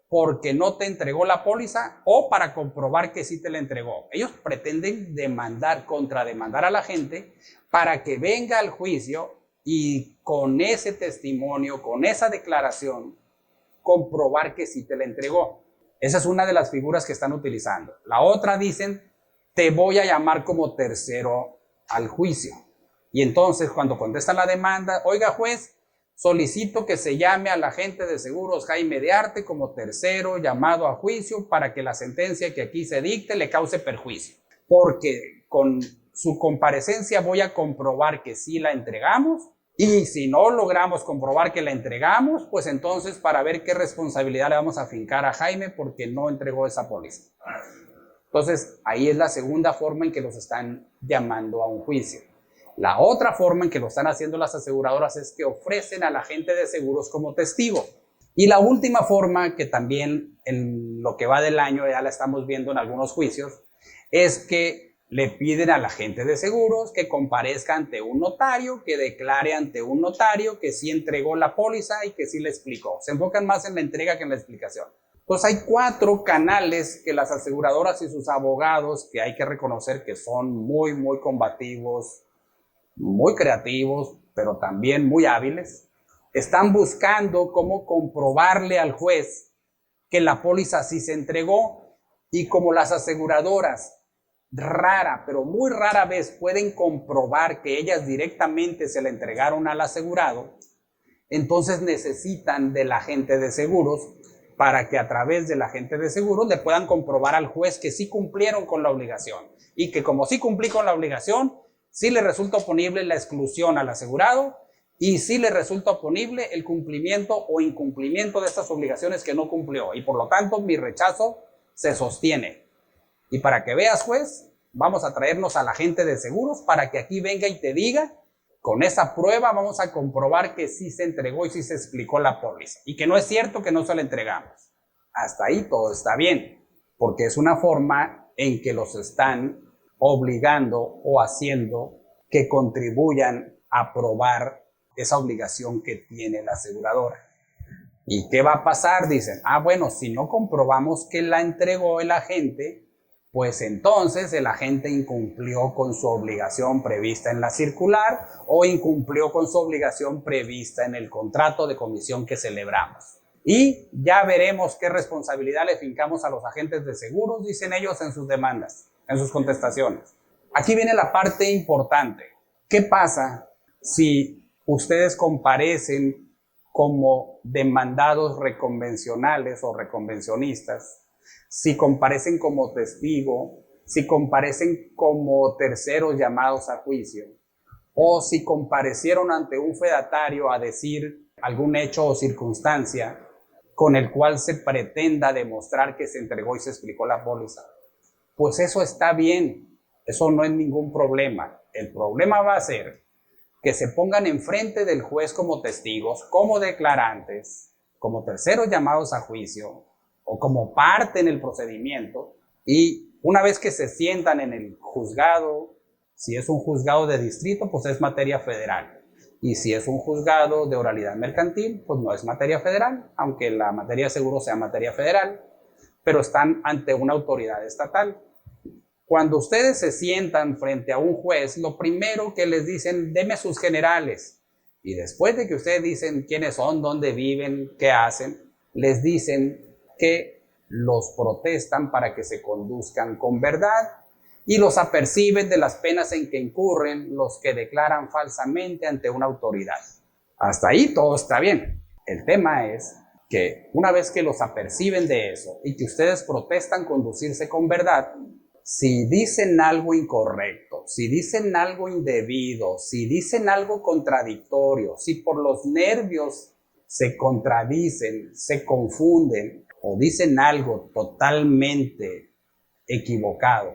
porque no te entregó la póliza o para comprobar que sí te la entregó. Ellos pretenden demandar, contrademandar a la gente para que venga al juicio y con ese testimonio, con esa declaración, comprobar que sí te la entregó. Esa es una de las figuras que están utilizando. La otra dicen, te voy a llamar como tercero al juicio. Y entonces cuando contestan la demanda, oiga juez, solicito que se llame al agente de seguros Jaime de Arte como tercero llamado a juicio para que la sentencia que aquí se dicte le cause perjuicio. Porque con su comparecencia voy a comprobar que sí la entregamos y si no logramos comprobar que la entregamos, pues entonces para ver qué responsabilidad le vamos a fincar a Jaime porque no entregó esa póliza. Entonces ahí es la segunda forma en que los están llamando a un juicio. La otra forma en que lo están haciendo las aseguradoras es que ofrecen al agente de seguros como testigo. Y la última forma, que también en lo que va del año ya la estamos viendo en algunos juicios, es que le piden al agente de seguros que comparezca ante un notario, que declare ante un notario que sí entregó la póliza y que sí le explicó. Se enfocan más en la entrega que en la explicación. Entonces hay 4 canales que las aseguradoras y sus abogados, que hay que reconocer que son muy, muy combativos, muy creativos, pero también muy hábiles, están buscando cómo comprobarle al juez que la póliza sí se entregó. Y como las aseguradoras rara, pero muy rara vez pueden comprobar que ellas directamente se le entregaron al asegurado, entonces necesitan del agente de seguros para que a través del agente de seguros le puedan comprobar al juez que sí cumplieron con la obligación y que como sí cumplí con la obligación, sí le resulta oponible la exclusión al asegurado y sí le resulta oponible el cumplimiento o incumplimiento de estas obligaciones que no cumplió y por lo tanto mi rechazo se sostiene. Y para que veas, juez, vamos a traernos al agente de seguros para que aquí venga y te diga, con esa prueba vamos a comprobar que sí se entregó y sí se explicó la póliza y que no es cierto que no se la entregamos. Hasta ahí todo está bien, porque es una forma en que los están obligando o haciendo que contribuyan a probar esa obligación que tiene la aseguradora. ¿Y qué va a pasar? Dicen, bueno, si no comprobamos que la entregó el agente, pues entonces el agente incumplió con su obligación prevista en la circular o incumplió con su obligación prevista en el contrato de comisión que celebramos. Y ya veremos qué responsabilidad le fincamos a los agentes de seguros, dicen ellos en sus demandas, en sus contestaciones. Aquí viene la parte importante. ¿Qué pasa si ustedes comparecen como demandados reconvencionales o reconvencionistas? Si comparecen como testigo, si comparecen como terceros llamados a juicio, o si comparecieron ante un fedatario a decir algún hecho o circunstancia con el cual se pretenda demostrar que se entregó y se explicó la póliza, pues eso está bien, eso no es ningún problema. El problema va a ser que se pongan enfrente del juez como testigos, como declarantes, como terceros llamados a juicio, o como parte en el procedimiento, y una vez que se sientan en el juzgado, si es un juzgado de distrito, pues es materia federal, y si es un juzgado de oralidad mercantil, pues no es materia federal, aunque la materia de seguro sea materia federal, pero están ante una autoridad estatal. Cuando ustedes se sientan frente a un juez, lo primero que les dicen, deme sus generales, y después de que ustedes dicen quiénes son, dónde viven, qué hacen, les dicen que los protestan para que se conduzcan con verdad y los aperciben de las penas en que incurren los que declaran falsamente ante una autoridad. Hasta ahí todo está bien. El tema es que una vez que los aperciben de eso y que ustedes protestan conducirse con verdad, si dicen algo incorrecto, si dicen algo indebido, si dicen algo contradictorio, si por los nervios se contradicen, se confunden o dicen algo totalmente equivocado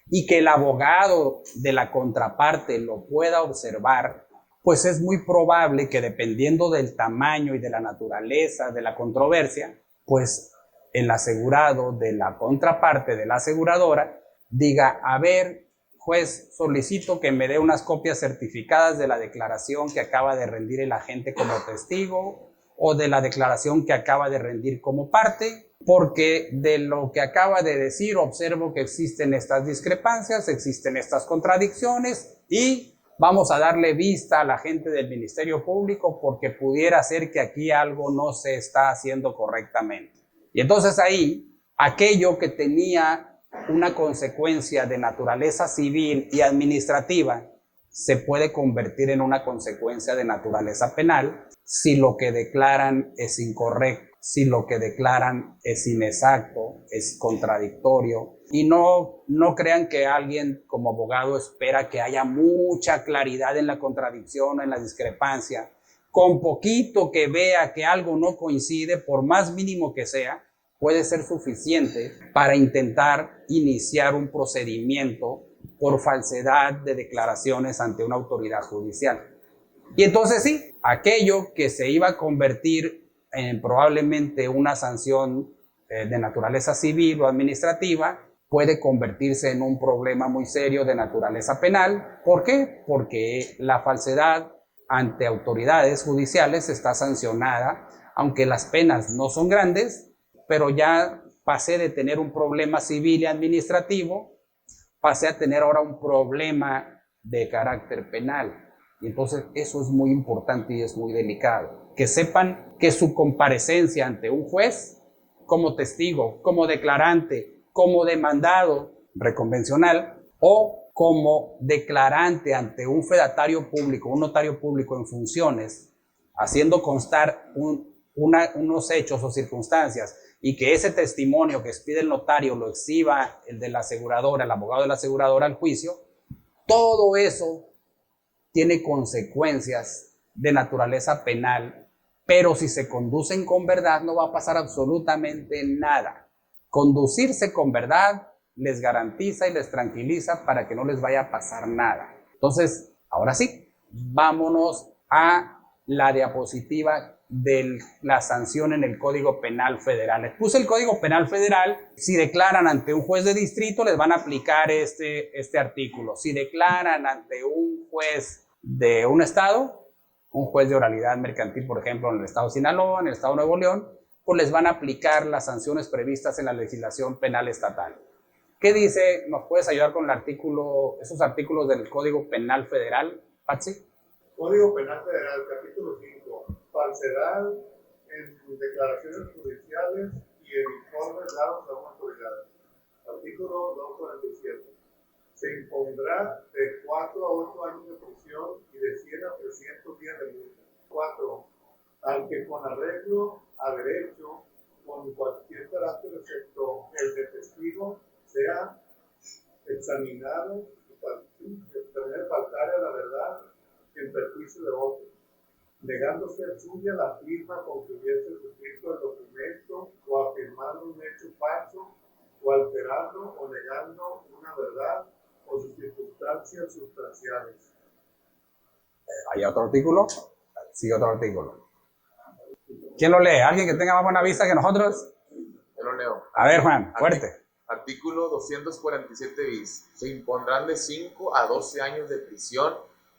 y que el abogado de la contraparte lo pueda observar, pues es muy probable que dependiendo del tamaño y de la naturaleza de la controversia, pues el asegurado de la contraparte de la aseguradora diga, a ver, juez, solicito que me dé unas copias certificadas de la declaración que acaba de rendir el agente como testigo o de la declaración que acaba de rendir como parte, porque de lo que acaba de decir observo que existen estas discrepancias, existen estas contradicciones y vamos a darle vista a la gente del Ministerio Público porque pudiera ser que aquí algo no se está haciendo correctamente. Y entonces ahí, aquello que tenía una consecuencia de naturaleza civil y administrativa se puede convertir en una consecuencia de naturaleza penal si lo que declaran es incorrecto, si lo que declaran es inexacto, es contradictorio. Y no crean que alguien como abogado espera que haya mucha claridad en la contradicción o en la discrepancia. Con poquito que vea que algo no coincide, por más mínimo que sea, puede ser suficiente para intentar iniciar un procedimiento por falsedad de declaraciones ante una autoridad judicial. Y entonces sí, aquello que se iba a convertir en probablemente una sanción de naturaleza civil o administrativa puede convertirse en un problema muy serio de naturaleza penal. ¿Por qué? Porque la falsedad ante autoridades judiciales está sancionada, aunque las penas no son grandes, pero ya pasé de tener un problema civil y administrativo, pasé a tener ahora un problema de carácter penal. Y entonces eso es muy importante y es muy delicado. Que sepan que su comparecencia ante un juez, como testigo, como declarante, como demandado reconvencional o como declarante ante un fedatario público, un notario público en funciones, haciendo constar unos hechos o circunstancias y que ese testimonio que expide el notario lo exhiba el de la aseguradora, el abogado de la aseguradora al juicio, todo eso tiene consecuencias de naturaleza penal, pero si se conducen con verdad no va a pasar absolutamente nada. Conducirse con verdad les garantiza y les tranquiliza para que no les vaya a pasar nada. Entonces, ahora sí, vámonos a la diapositiva de la sanción en el Código Penal Federal. Les puse el Código Penal Federal. Si declaran ante un juez de distrito, les van a aplicar este artículo. Si declaran ante un juez de un estado, un juez de oralidad mercantil, por ejemplo, en el estado de Sinaloa, en el estado de Nuevo León, pues les van a aplicar las sanciones previstas en la legislación penal estatal. ¿Qué dice? ¿Nos puedes ayudar con esos artículos del Código Penal Federal, Patsy? Código Penal Federal, capítulo 5. Falsedad en declaraciones judiciales y en informes dados a una autoridad. Artículo 247. Se impondrá de 4 a 8 años de prisión y de 100 a 300 días de multa. 4. Al que con arreglo a derecho, con cualquier carácter excepto el de testigo, sea examinado y faltar a la verdad en perjuicio de otro, negando ser suya la firma con que hubiese suscrito el documento o afirmando un hecho falso o alterando o negando una verdad o sus circunstancias sustanciales. ¿Hay otro artículo? Sigue otro artículo. ¿Quién lo lee? ¿Alguien que tenga más buena vista que nosotros? Yo lo leo. A ver, Juan, fuerte. Artículo 247 bis. Se impondrán de 5 a 12 años de prisión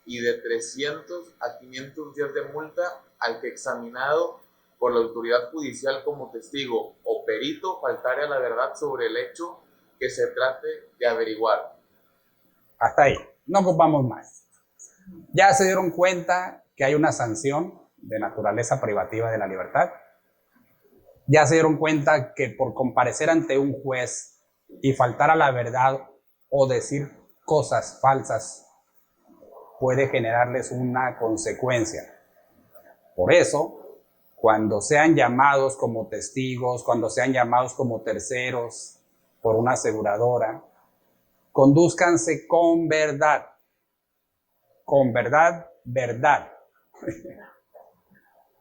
y de 300 a 500 días de multa al que examinado por la autoridad judicial como testigo o perito faltare a la verdad sobre el hecho que se trate de averiguar. Hasta ahí. No ocupamos más. Ya se dieron cuenta que hay una sanción de naturaleza privativa de la libertad. Ya se dieron cuenta que por comparecer ante un juez y faltar a la verdad o decir cosas falsas puede generarles una consecuencia. Por eso, cuando sean llamados como testigos, cuando sean llamados como terceros por una aseguradora, Condúzcanse con verdad. Con verdad, verdad.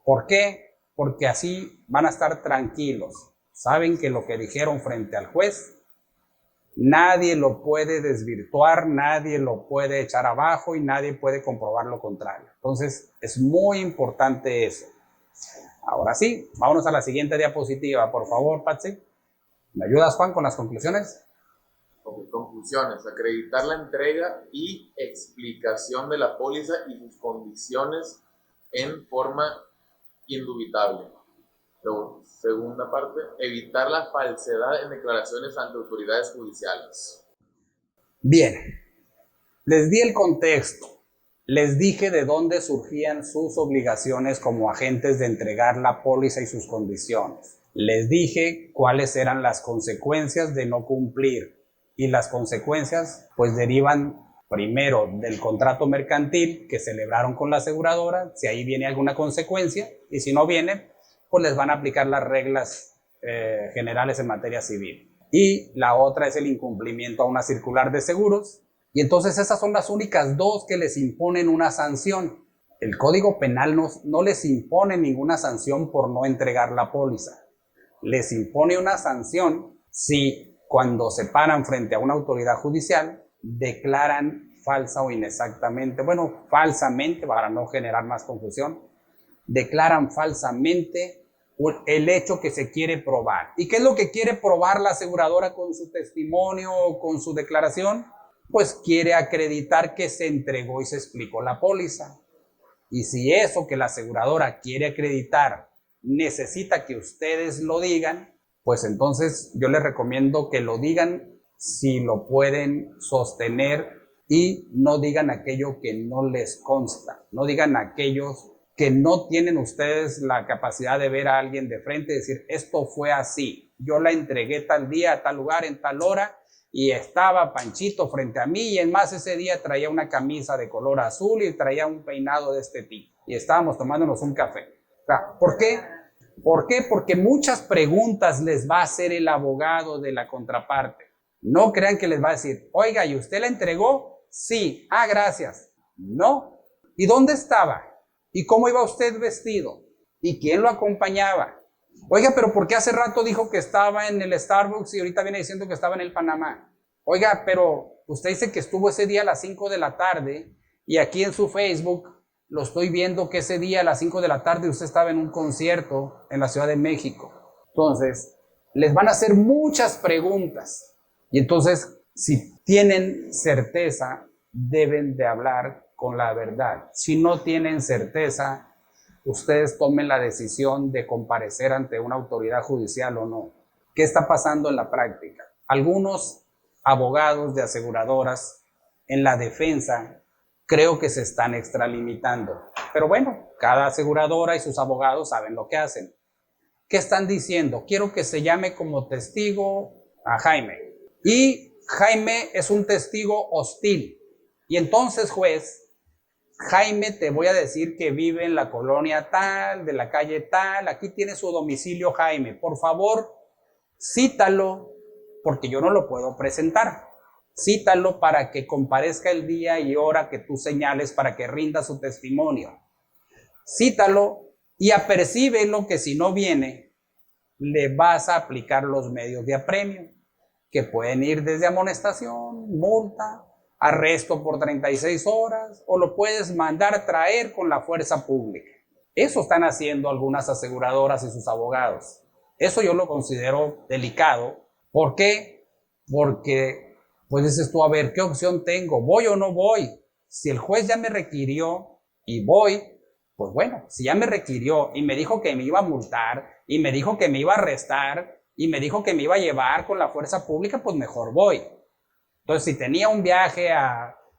¿Por qué? Porque así van a estar tranquilos. Saben que lo que dijeron frente al juez, nadie lo puede desvirtuar, nadie lo puede echar abajo y nadie puede comprobar lo contrario. Entonces, es muy importante eso. Ahora sí, vámonos a la siguiente diapositiva, por favor, Patsy. ¿Me ayudas, Juan, con las conclusiones? Conclusiones: acreditar la entrega y explicación de la póliza y sus condiciones en forma indubitable. Luego, segunda parte: evitar la falsedad en declaraciones ante autoridades judiciales. Bien, les di el contexto. Les dije de dónde surgían sus obligaciones como agentes de entregar la póliza y sus condiciones. Les dije cuáles eran las consecuencias de no cumplir. Y las consecuencias pues derivan primero del contrato mercantil que celebraron con la aseguradora, si ahí viene alguna consecuencia, y si no viene, pues les van a aplicar las reglas generales en materia civil. Y la otra es el incumplimiento a una circular de seguros. Y entonces esas son las únicas dos que les imponen una sanción. El Código Penal no les impone ninguna sanción por no entregar la póliza. Les impone una sanción si cuando se paran frente a una autoridad judicial declaran falsa o inexactamente, bueno, falsamente, para no generar más confusión, declaran falsamente el hecho que se quiere probar. ¿Y qué es lo que quiere probar la aseguradora con su testimonio o con su declaración? Pues quiere acreditar que se entregó y se explicó la póliza. Y si eso que la aseguradora quiere acreditar necesita que ustedes lo digan, pues entonces yo les recomiendo que lo digan si lo pueden sostener y no digan aquello que no les consta. No digan aquellos que no tienen ustedes la capacidad de ver a alguien de frente y decir, esto fue así. Yo la entregué tal día, a tal lugar, en tal hora, y estaba Panchito frente a mí, y en más ese día traía una camisa de color azul y traía un peinado de este tipo. Y estábamos tomándonos un café. O sea, ¿por qué? ¿Por qué? Porque muchas preguntas les va a hacer el abogado de la contraparte. No crean que les va a decir, oiga, ¿y usted la entregó? Sí. Ah, gracias. No. ¿Y dónde estaba? ¿Y cómo iba usted vestido? ¿Y quién lo acompañaba? Oiga, pero ¿por qué hace rato dijo que estaba en el Starbucks y ahorita viene diciendo que estaba en el Panamá? Oiga, pero usted dice que estuvo ese día a las 5 de la tarde y aquí en su Facebook lo estoy viendo que ese día a las 5 de la tarde usted estaba en un concierto en la Ciudad de México. Entonces, les van a hacer muchas preguntas. Y entonces, si tienen certeza, deben de hablar con la verdad. Si no tienen certeza, ustedes tomen la decisión de comparecer ante una autoridad judicial o no. ¿Qué está pasando en la práctica? Algunos abogados de aseguradoras en la defensa creo que se están extralimitando. Pero bueno, cada aseguradora y sus abogados saben lo que hacen. ¿Qué están diciendo? Quiero que se llame como testigo a Jaime. Y Jaime es un testigo hostil. Y entonces, juez, Jaime, te voy a decir que vive en la colonia tal, de la calle tal, aquí tiene su domicilio Jaime. Por favor, cítalo, porque yo no lo puedo presentar. Cítalo para que comparezca el día y hora que tú señales para que rinda su testimonio. Cítalo y apercíbelo que si no viene, le vas a aplicar los medios de apremio, que pueden ir desde amonestación, multa, arresto por 36 horas, o lo puedes mandar a traer con la fuerza pública. Eso están haciendo algunas aseguradoras y sus abogados. Eso yo lo considero delicado. ¿Por qué? Porque, pues dices tú, a ver, ¿qué opción tengo? ¿Voy o no voy? Si el juez ya me requirió y voy, pues bueno, si ya me requirió y me dijo que me iba a multar y me dijo que me iba a arrestar y me dijo que me iba a llevar con la fuerza pública, pues mejor voy. Entonces, si tenía un viaje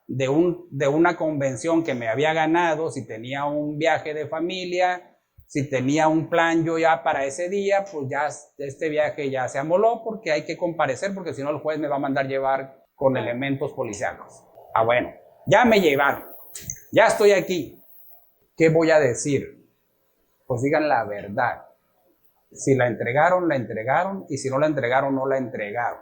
de una convención que me había ganado, si tenía un viaje de familia, si tenía un plan yo ya para ese día, pues ya este viaje ya se amoló porque hay que comparecer, porque si no el juez me va a mandar llevar con elementos policiacos. Ah, bueno, ya me llevaron, ya estoy aquí. ¿Qué voy a decir? Pues digan la verdad. Si la entregaron, y si no la entregaron, no la entregaron.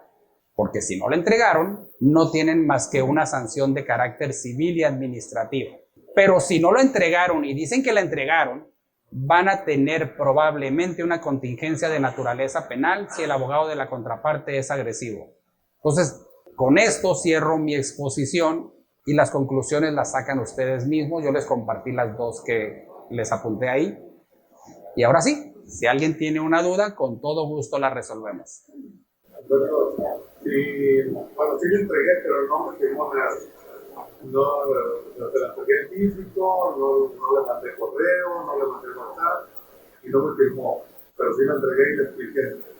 Porque si no la entregaron, no tienen más que una sanción de carácter civil y administrativo. Pero si no lo entregaron y dicen que la entregaron, van a tener probablemente una contingencia de naturaleza penal si el abogado de la contraparte es agresivo. Entonces, con esto cierro mi exposición y las conclusiones las sacan ustedes mismos. Yo les compartí las dos que les apunté ahí. Y ahora sí, si alguien tiene una duda, con todo gusto la resolvemos. Bueno, sí le entregué, pero no me firmó nada. No se la entregué en físico, no le mandé correo, no le mandé WhatsApp y no me firmó. Pero sí la entregué y le expliqué.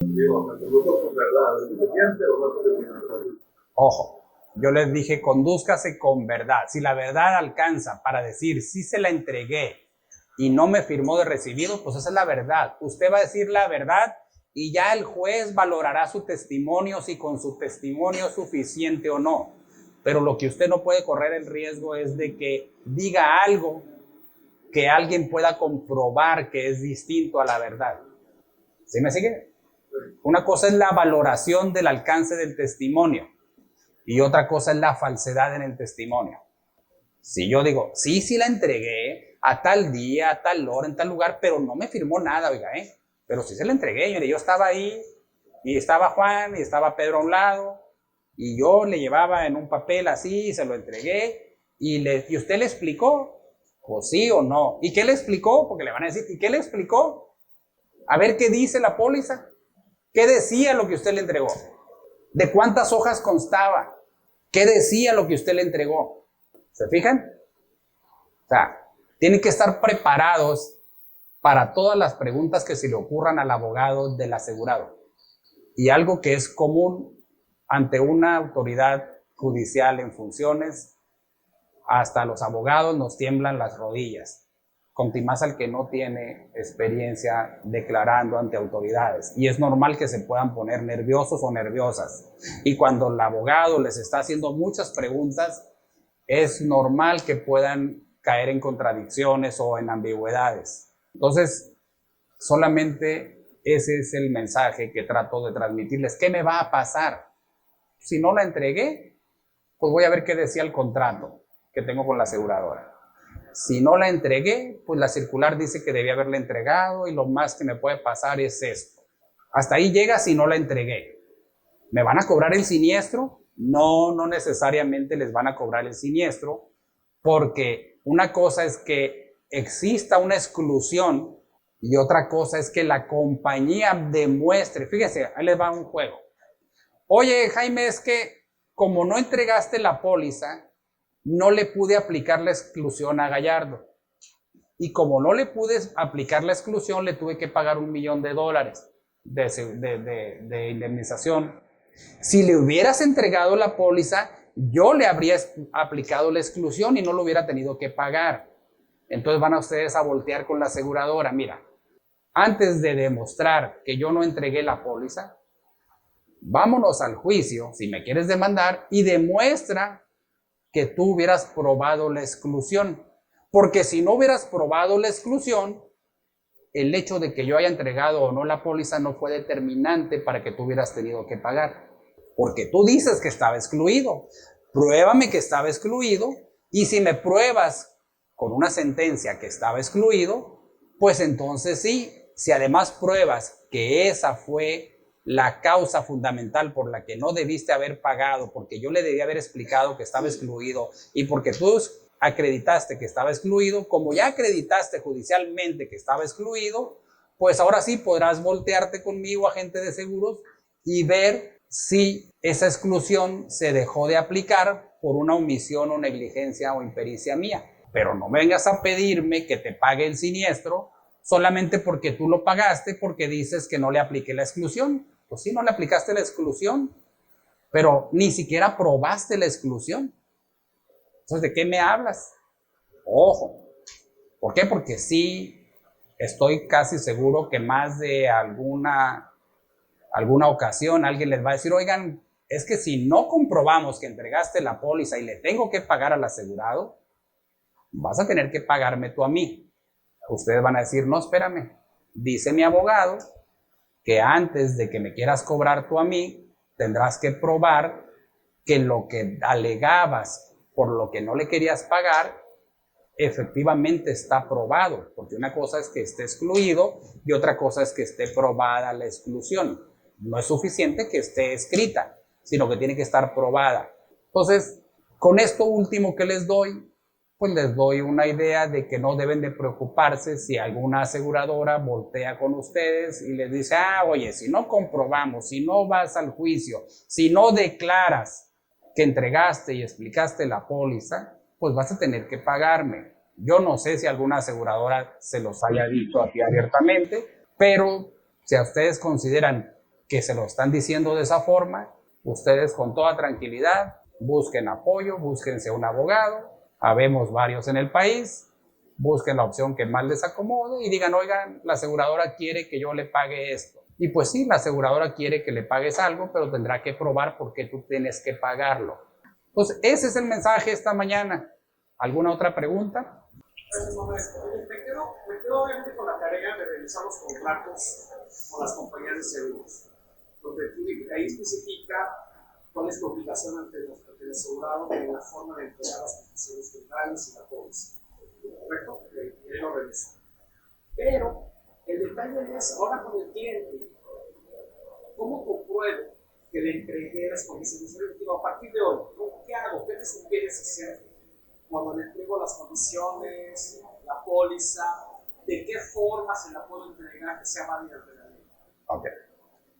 Digo, me conduzco con verdad, ¿es suficiente o no es suficiente? Ojo, yo les dije, condúzcase con verdad. Si la verdad alcanza para decir, sí se la entregué y no me firmó de recibido, pues esa es la verdad. Usted va a decir la verdad y ya el juez valorará su testimonio, si con su testimonio es suficiente o no. Pero lo que usted no puede correr el riesgo es de que diga algo que alguien pueda comprobar que es distinto a la verdad. ¿Sí me sigue? Una cosa es la valoración del alcance del testimonio y otra cosa es la falsedad en el testimonio. Si yo digo, sí la entregué a tal día, a tal hora, en tal lugar, pero no me firmó nada, oiga, pero sí se la entregué. Mire, yo estaba ahí y estaba Juan y estaba Pedro a un lado y yo le llevaba en un papel así, se lo entregué y usted le explicó, pues sí o no. ¿Y qué le explicó? Porque le van a decir, ¿y qué le explicó? A ver qué dice la póliza. ¿Qué decía lo que usted le entregó? ¿De cuántas hojas constaba? ¿Qué decía lo que usted le entregó? ¿Se fijan? O sea, tienen que estar preparados para todas las preguntas que se le ocurran al abogado del asegurado. Y algo que es común ante una autoridad judicial en funciones, hasta los abogados nos tiemblan las rodillas, contimás al que no tiene experiencia declarando ante autoridades. Y es normal que se puedan poner nerviosos o nerviosas. Y cuando el abogado les está haciendo muchas preguntas, es normal que puedan caer en contradicciones o en ambigüedades. Entonces, solamente ese es el mensaje que trato de transmitirles. ¿Qué me va a pasar? Si no la entregué, pues voy a ver qué decía el contrato que tengo con la aseguradora. Si no la entregué, pues la circular dice que debía haberla entregado y lo más que me puede pasar es esto. Hasta ahí llega si no la entregué. ¿Me van a cobrar el siniestro? No, no necesariamente les van a cobrar el siniestro, porque una cosa es que exista una exclusión y otra cosa es que la compañía demuestre. Fíjese, ahí les va un juego. Oye, Jaime, es que como no entregaste la póliza, no le pude aplicar la exclusión a Gallardo. Y como no le pude aplicar la exclusión, le tuve que pagar $1,000,000 de indemnización. Si le hubieras entregado la póliza, yo le habría aplicado la exclusión y no lo hubiera tenido que pagar. Entonces van a ustedes a voltear con la aseguradora. Mira, antes de demostrar que yo no entregué la póliza, vámonos al juicio, si me quieres demandar, y demuestra que tú hubieras probado la exclusión. Porque si no hubieras probado la exclusión, el hecho de que yo haya entregado o no la póliza no fue determinante para que tú hubieras tenido que pagar. Porque tú dices que estaba excluido. Pruébame que estaba excluido, y si me pruebas con una sentencia que estaba excluido, pues entonces sí. Si además pruebas que esa fue la causa fundamental por la que no debiste haber pagado, porque yo le debía haber explicado que estaba excluido y porque tú acreditaste que estaba excluido, como ya acreditaste judicialmente que estaba excluido, pues ahora sí podrás voltearte conmigo, agente de seguros, y ver si esa exclusión se dejó de aplicar por una omisión o negligencia o impericia mía. Pero no vengas a pedirme que te pague el siniestro solamente porque tú lo pagaste, porque dices que no le apliqué la exclusión. Pues sí, no le aplicaste la exclusión, pero ni siquiera probaste la exclusión. Entonces, ¿de qué me hablas? Ojo. ¿Por qué? Porque sí, estoy casi seguro que más de alguna ocasión alguien les va a decir, oigan, es que si no comprobamos que entregaste la póliza y le tengo que pagar al asegurado, vas a tener que pagarme tú a mí. Ustedes van a decir, no, espérame, dice mi abogado que antes de que me quieras cobrar tú a mí, tendrás que probar que lo que alegabas por lo que no le querías pagar efectivamente está probado, porque una cosa es que esté excluido y otra cosa es que esté probada la exclusión. No es suficiente que esté escrita, sino que tiene que estar probada. Entonces, con esto último que les doy, pues les doy una idea de que no deben de preocuparse si alguna aseguradora voltea con ustedes y les dice, oye, si no comprobamos, si no vas al juicio, si no declaras que entregaste y explicaste la póliza, pues vas a tener que pagarme. Yo no sé si alguna aseguradora se los haya dicho aquí abiertamente, pero si a ustedes consideran que se lo están diciendo de esa forma, ustedes con toda tranquilidad busquen apoyo, búsquense un abogado. Habemos varios en el país, busquen la opción que más les acomode y digan, oigan, la aseguradora quiere que yo le pague esto. Y pues sí, la aseguradora quiere que le pagues algo, pero tendrá que probar por qué tú tienes que pagarlo. Entonces, ese es el mensaje esta mañana. ¿Alguna otra pregunta? Me quedo obviamente con la tarea de revisar los contratos con las compañías de seguros, donde ahí especifica cuál es tu obligación ante el asegurado en la forma de entregar las condiciones generales y la póliza. ¿Correcto? Y ahí lo reviso. Pero el detalle es, ahora con el cliente, ¿cómo compruebo que le entregué las condiciones? A partir de hoy, ¿qué hago? ¿Qué me sugieres hacer cuando le entrego las condiciones, la póliza? ¿De qué forma se la puedo entregar que sea válida ante la ley? Okay.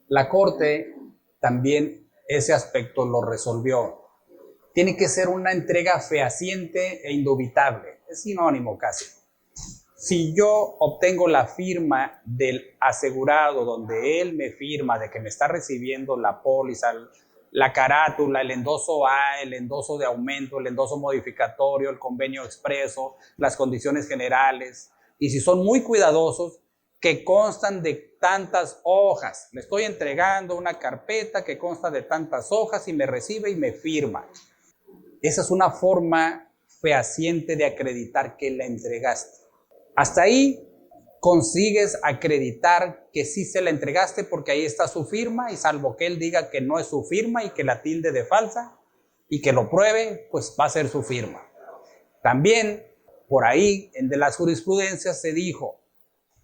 La Corte también ese aspecto lo resolvió. Tiene que ser una entrega fehaciente e indubitable. Es sinónimo casi. Si yo obtengo la firma del asegurado, donde él me firma de que me está recibiendo la póliza, la carátula, el endoso A, el endoso de aumento, el endoso modificatorio, el convenio expreso, las condiciones generales, y si son muy cuidadosos, que constan de tantas hojas. Le estoy entregando una carpeta que consta de tantas hojas y me recibe y me firma. Esa es una forma fehaciente de acreditar que la entregaste. Hasta ahí consigues acreditar que sí se la entregaste porque ahí está su firma, y salvo que él diga que no es su firma y que la tilde de falsa y que lo pruebe, pues va a ser su firma. También por ahí en de las jurisprudencias se dijo,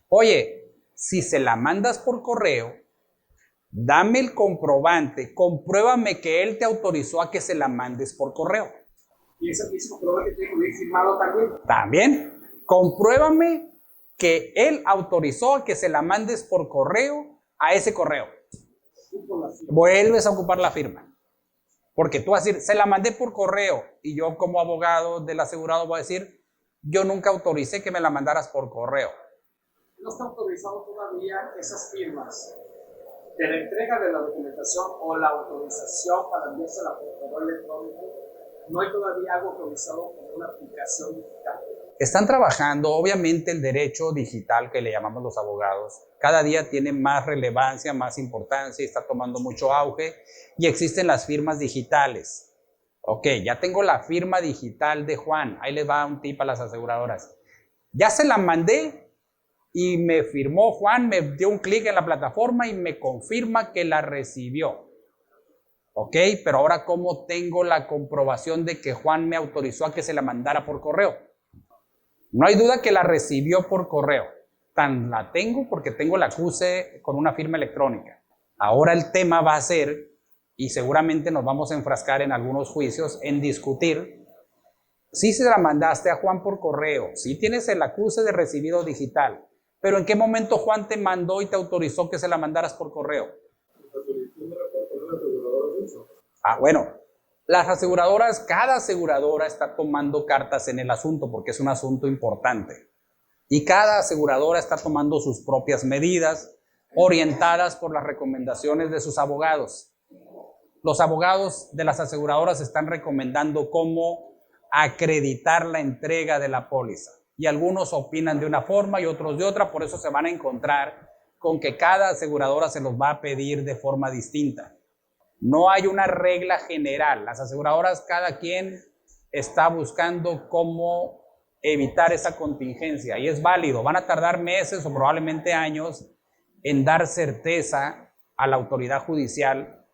oye, si se la mandas por correo, dame el comprobante, compruébame que él te autorizó a que se la mandes por correo. ¿Y ese comprobante tiene que ir firmado también? También, compruébame que él autorizó a que se la mandes por correo a ese correo. Vuelves a ocupar la firma. Porque tú vas a decir, se la mandé por correo, y yo como abogado del asegurado voy a decir, yo nunca autoricé que me la mandaras por correo. No está autorizado todavía esas firmas de la entrega de la documentación o la autorización para enviársela por correo electrónico. No hay todavía algo autorizado como una aplicación digital. Están trabajando, obviamente el derecho digital que le llamamos los abogados, cada día tiene más relevancia, más importancia y está tomando mucho auge, y existen las firmas digitales. Ok, ya tengo la firma digital de Juan, ahí les va un tip a las aseguradoras. Ya se la mandé y me firmó Juan, me dio un clic en la plataforma y me confirma que la recibió. Ok, pero ahora ¿cómo tengo la comprobación de que Juan me autorizó a que se la mandara por correo? No hay duda que la recibió por correo. Tan la tengo porque tengo la acuse con una firma electrónica. Ahora el tema va a ser, y seguramente nos vamos a enfrascar en algunos juicios, en discutir si se la mandaste a Juan por correo, si tienes el acuse de recibido digital, pero ¿en qué momento Juan te mandó y te autorizó que se la mandaras por correo? Bueno, las aseguradoras, cada aseguradora está tomando cartas en el asunto porque es un asunto importante. Y cada aseguradora está tomando sus propias medidas orientadas por las recomendaciones de sus abogados. Los abogados de las aseguradoras están recomendando cómo acreditar la entrega de la póliza. Y algunos opinan de una forma y otros de otra, por eso se van a encontrar con que cada aseguradora se los va a pedir de forma distinta. No hay una regla general. Las aseguradoras, cada quien está buscando cómo evitar esa contingencia y es válido. Van a tardar meses o probablemente años en dar certeza a la autoridad judicial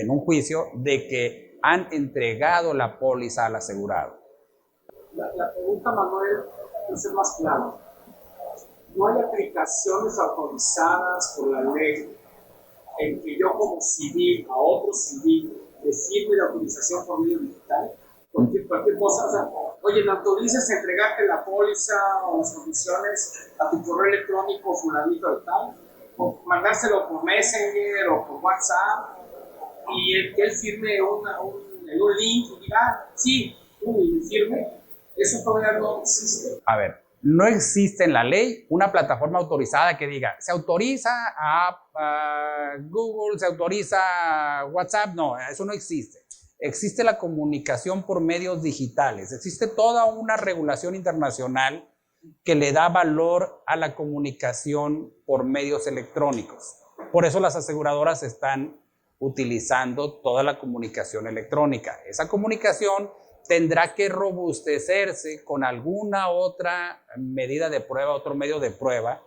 en un juicio de que han entregado la póliza al asegurado. La pregunta, Manuel, es ser más clara. No hay aplicaciones autorizadas por la ley en que yo como civil a otro civil le firme la autorización por medio digital. Cualquier cosa, o sea, oye, ¿me autorizas a entregarte la póliza o las condiciones a tu correo electrónico fulanito de tal? O mandárselo por Messenger o por WhatsApp y que él firme en un link y diga, sí, y firme. Eso todavía no existe. A ver, no existe en la ley una plataforma autorizada que diga, se autoriza a Google, se autoriza a WhatsApp. No, eso no existe. Existe la comunicación por medios digitales. Existe toda una regulación internacional que le da valor a la comunicación por medios electrónicos. Por eso las aseguradoras están utilizando toda la comunicación electrónica. Esa comunicación tendrá que robustecerse con alguna otra medida de prueba, otro medio de prueba,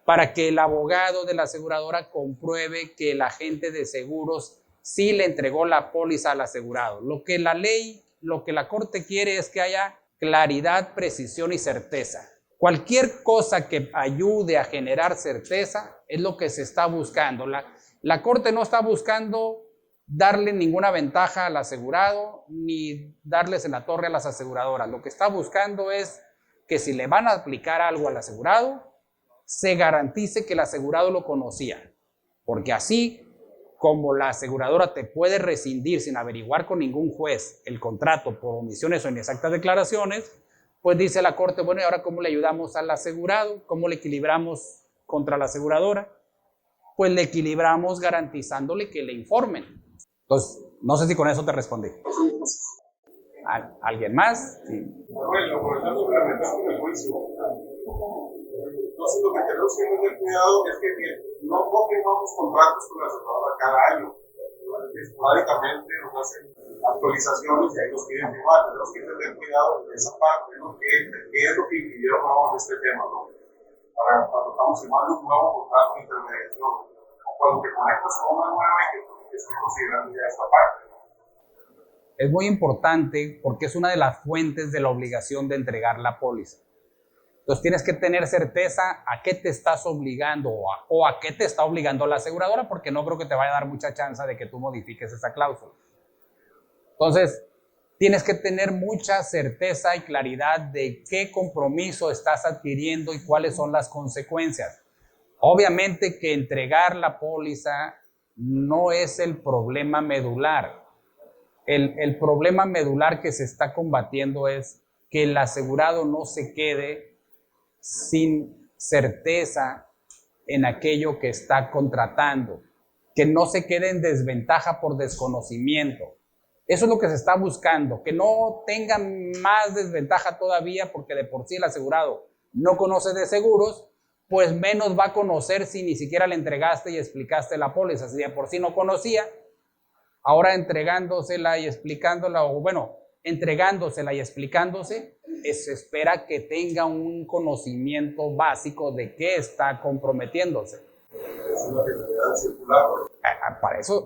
para que el abogado de la aseguradora compruebe que el agente de seguros sí le entregó la póliza al asegurado. Lo que la ley, lo que la corte quiere es que haya claridad, precisión y certeza. Cualquier cosa que ayude a generar certeza es lo que se está buscando. La corte no está buscando darle ninguna ventaja al asegurado ni darles en la torre a las aseguradoras. Lo que está buscando es que si le van a aplicar algo al asegurado, se garantice que el asegurado lo conocía. Porque así como la aseguradora te puede rescindir sin averiguar con ningún juez el contrato por omisiones o inexactas declaraciones, pues dice la corte, bueno, ¿y ahora cómo le ayudamos al asegurado? ¿Cómo le equilibramos contra la aseguradora? Pues le equilibramos garantizándole que le informen. Entonces, no sé si con eso te respondí. ¿Alguien más? Sí. Bueno, por ejemplo, complementando con el juicio. Entonces, lo que tenemos que tener cuidado es que no firmamos contratos con la aseguradora cada año. Esporádicamente nos hacen actualizaciones y ahí nos piden firmar. Tenemos que tener cuidado en esa parte, ¿no? ¿Qué es lo que impidieron de este tema, ¿no? Para cuando estamos firmando un nuevo contrato de intermediación, o cuando te conectas con una nueva equipo, estoy considerando ya esta parte. Es muy importante porque es una de las fuentes de la obligación de entregar la póliza. Entonces tienes que tener certeza a qué te estás obligando o a qué te está obligando la aseguradora, porque no creo que te vaya a dar mucha chance de que tú modifiques esa cláusula. Entonces, tienes que tener mucha certeza y claridad de qué compromiso estás adquiriendo y cuáles son las consecuencias. Obviamente que entregar la póliza no es el problema medular. El problema medular que se está combatiendo es que el asegurado no se quede sin certeza en aquello que está contratando, que no se quede en desventaja por desconocimiento. Eso es lo que se está buscando, que no tenga más desventaja todavía, porque de por sí el asegurado no conoce de seguros, pues menos va a conocer si ni siquiera le entregaste y explicaste la póliza. Si de por sí no conocía, ahora entregándosela y explicándola, o bueno, entregándosela y explicándose, se espera que tenga un conocimiento básico de qué está comprometiéndose. Es una finalidad circular.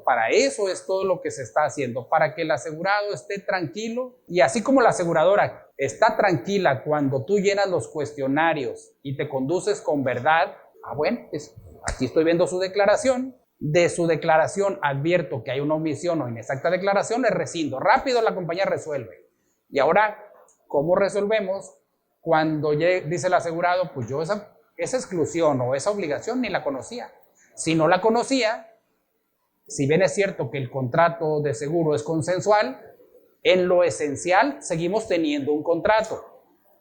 Para eso es todo lo que se está haciendo, para que el asegurado esté tranquilo. Y así como la aseguradora está tranquila cuando tú llenas los cuestionarios y te conduces con verdad, bueno, pues aquí estoy viendo su declaración. De su declaración advierto que hay una omisión o inexacta declaración, le rescindo. Rápido la compañía resuelve. Y ahora, ¿cómo resolvemos cuando dice el asegurado, pues yo esa exclusión o esa obligación ni la conocía? Si no la conocía, si bien es cierto que el contrato de seguro es consensual, en lo esencial seguimos teniendo un contrato.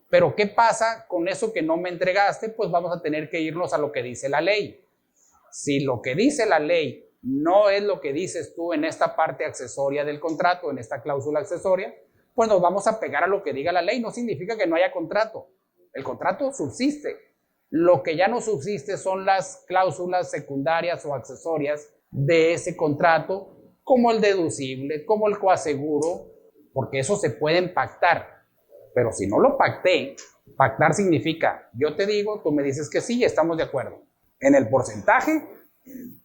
Pero ¿qué pasa con eso que no me entregaste? Pues vamos a tener que irnos a lo que dice la ley. Si lo que dice la ley no es lo que dices tú en esta parte accesoria del contrato, en esta cláusula accesoria, pues nos vamos a pegar a lo que diga la ley. No significa que no haya contrato. El contrato subsiste. Lo que ya no subsiste son las cláusulas secundarias o accesorias de ese contrato, como el deducible, como el coaseguro, porque eso se pueden pactar. Pero si no lo pacté, pactar significa, yo te digo, tú me dices que sí y estamos de acuerdo en el porcentaje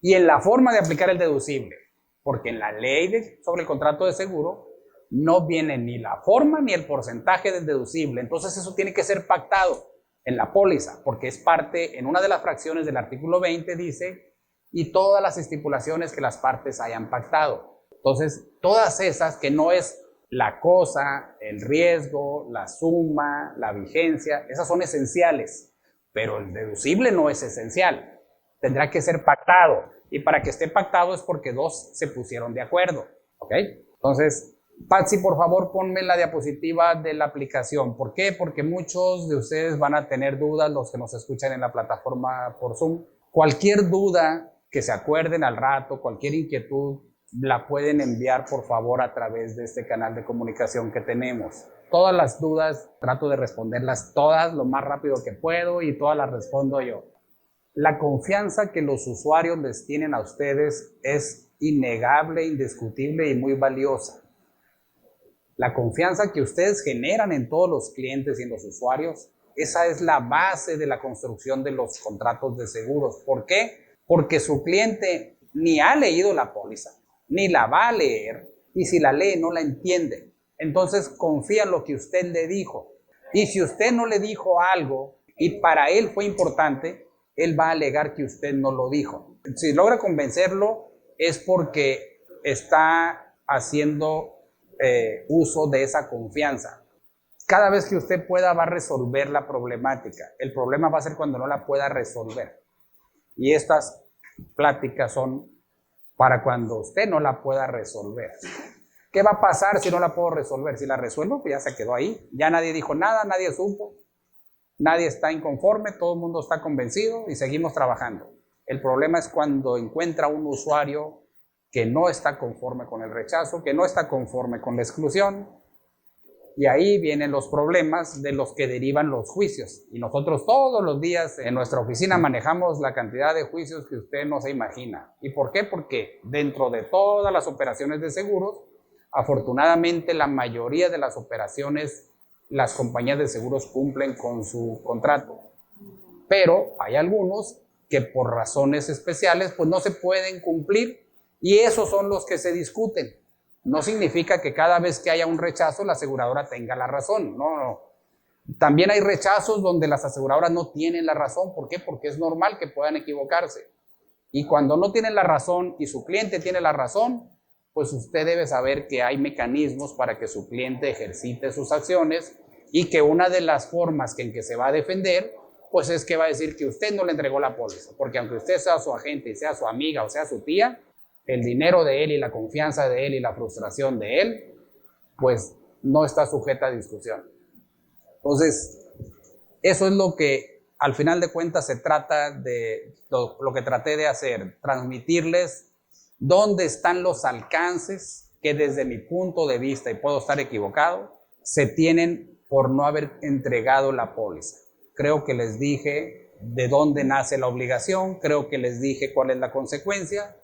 y en la forma de aplicar el deducible. porque en la ley sobre el contrato de seguro no viene ni la forma ni el porcentaje del deducible. Entonces eso tiene que ser pactado en la póliza, porque es parte, en una de las fracciones del artículo 20 dice, y todas las estipulaciones que las partes hayan pactado. Entonces, todas esas, que no es la cosa, el riesgo, la suma, la vigencia, esas son esenciales, pero el deducible no es esencial. Tendrá que ser pactado, y para que esté pactado es porque dos se pusieron de acuerdo, ¿ok? Entonces, Patsy, por favor, ponme la diapositiva de la aplicación. ¿Por qué? Porque muchos de ustedes van a tener dudas, los que nos escuchan en la plataforma por Zoom. Cualquier duda que se acuerden al rato, cualquier inquietud, la pueden enviar, por favor, a través de este canal de comunicación que tenemos. Todas las dudas, trato de responderlas todas lo más rápido que puedo y todas las respondo yo. La confianza que los usuarios les tienen a ustedes es innegable, indiscutible y muy valiosa. La confianza que ustedes generan en todos los clientes y en los usuarios, esa es la base de la construcción de los contratos de seguros. ¿Por qué? Porque su cliente ni ha leído la póliza, ni la va a leer, y si la lee no la entiende. Entonces confía en lo que usted le dijo. Y si usted no le dijo algo y para él fue importante, él va a alegar que usted no lo dijo. Si logra convencerlo es porque está haciendo uso de esa confianza. Cada vez que usted pueda va a resolver la problemática. El problema va a ser cuando no la pueda resolver. Y estas pláticas son para cuando usted no la pueda resolver. ¿Qué va a pasar si no la puedo resolver? Si la resuelvo, pues ya se quedó ahí. Ya nadie dijo nada, nadie supo, nadie está inconforme, todo el mundo está convencido y seguimos trabajando. El problema es cuando encuentra un usuario que no está conforme con el rechazo, que no está conforme con la exclusión, y ahí vienen los problemas de los que derivan los juicios. Y nosotros todos los días en nuestra oficina manejamos la cantidad de juicios que usted no se imagina. ¿Y por qué? Porque dentro de todas las operaciones de seguros, afortunadamente la mayoría de las operaciones, las compañías de seguros cumplen con su contrato. Pero hay algunos que por razones especiales pues no se pueden cumplir, y esos son los que se discuten. No significa que cada vez que haya un rechazo la aseguradora tenga la razón, no. También hay rechazos donde las aseguradoras no tienen la razón. ¿Por qué? Porque es normal que puedan equivocarse. Y cuando no tienen la razón y su cliente tiene la razón, pues usted debe saber que hay mecanismos para que su cliente ejercite sus acciones, y que una de las formas en que se va a defender, pues es que va a decir que usted no le entregó la póliza, porque aunque usted sea su agente y sea su amiga o sea su tía, el dinero de él y la confianza de él y la frustración de él, pues no está sujeta a discusión. Entonces, eso es lo que al final de cuentas se trata de, lo que traté de hacer, transmitirles dónde están los alcances que desde mi punto de vista, y puedo estar equivocado, se tienen por no haber entregado la póliza. Creo que les dije de dónde nace la obligación, creo que les dije cuál es la consecuencia,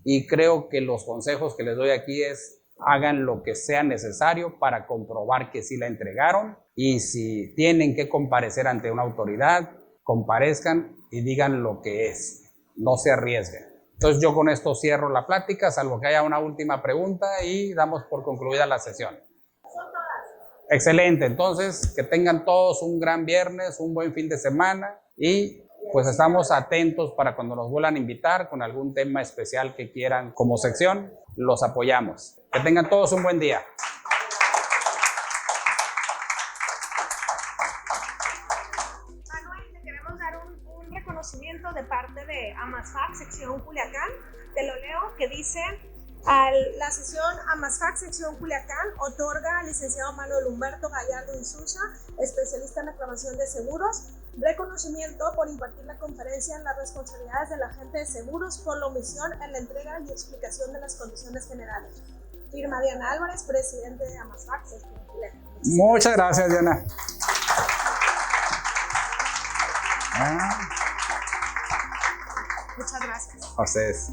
y creo que los consejos que les doy aquí es: hagan lo que sea necesario para comprobar que sí la entregaron, y si tienen que comparecer ante una autoridad, comparezcan y digan lo que es, no se arriesguen. Entonces yo con esto cierro la plática, salvo que haya una última pregunta, y damos por concluida la sesión. Excelente, entonces que tengan todos un gran viernes, un buen fin de semana, y pues estamos atentos para cuando nos vuelvan a invitar con algún tema especial que quieran como sección, los apoyamos. Que tengan todos un buen día. Manuel, te queremos dar un reconocimiento de parte de AMASFAC, sección Culiacán. Te lo leo, que dice: la sesión AMASFAC, sección Culiacán, otorga al licenciado Manuel Humberto Gallardo Insusa, especialista en reclamación de seguros, reconocimiento por impartir la conferencia en las responsabilidades del agente de seguros por la omisión en la entrega y explicación de las condiciones generales. Firma Diana Álvarez, presidente de AMASFAC, sección Culiacán. Muchas gracias, Diana. Muchas gracias. A ustedes.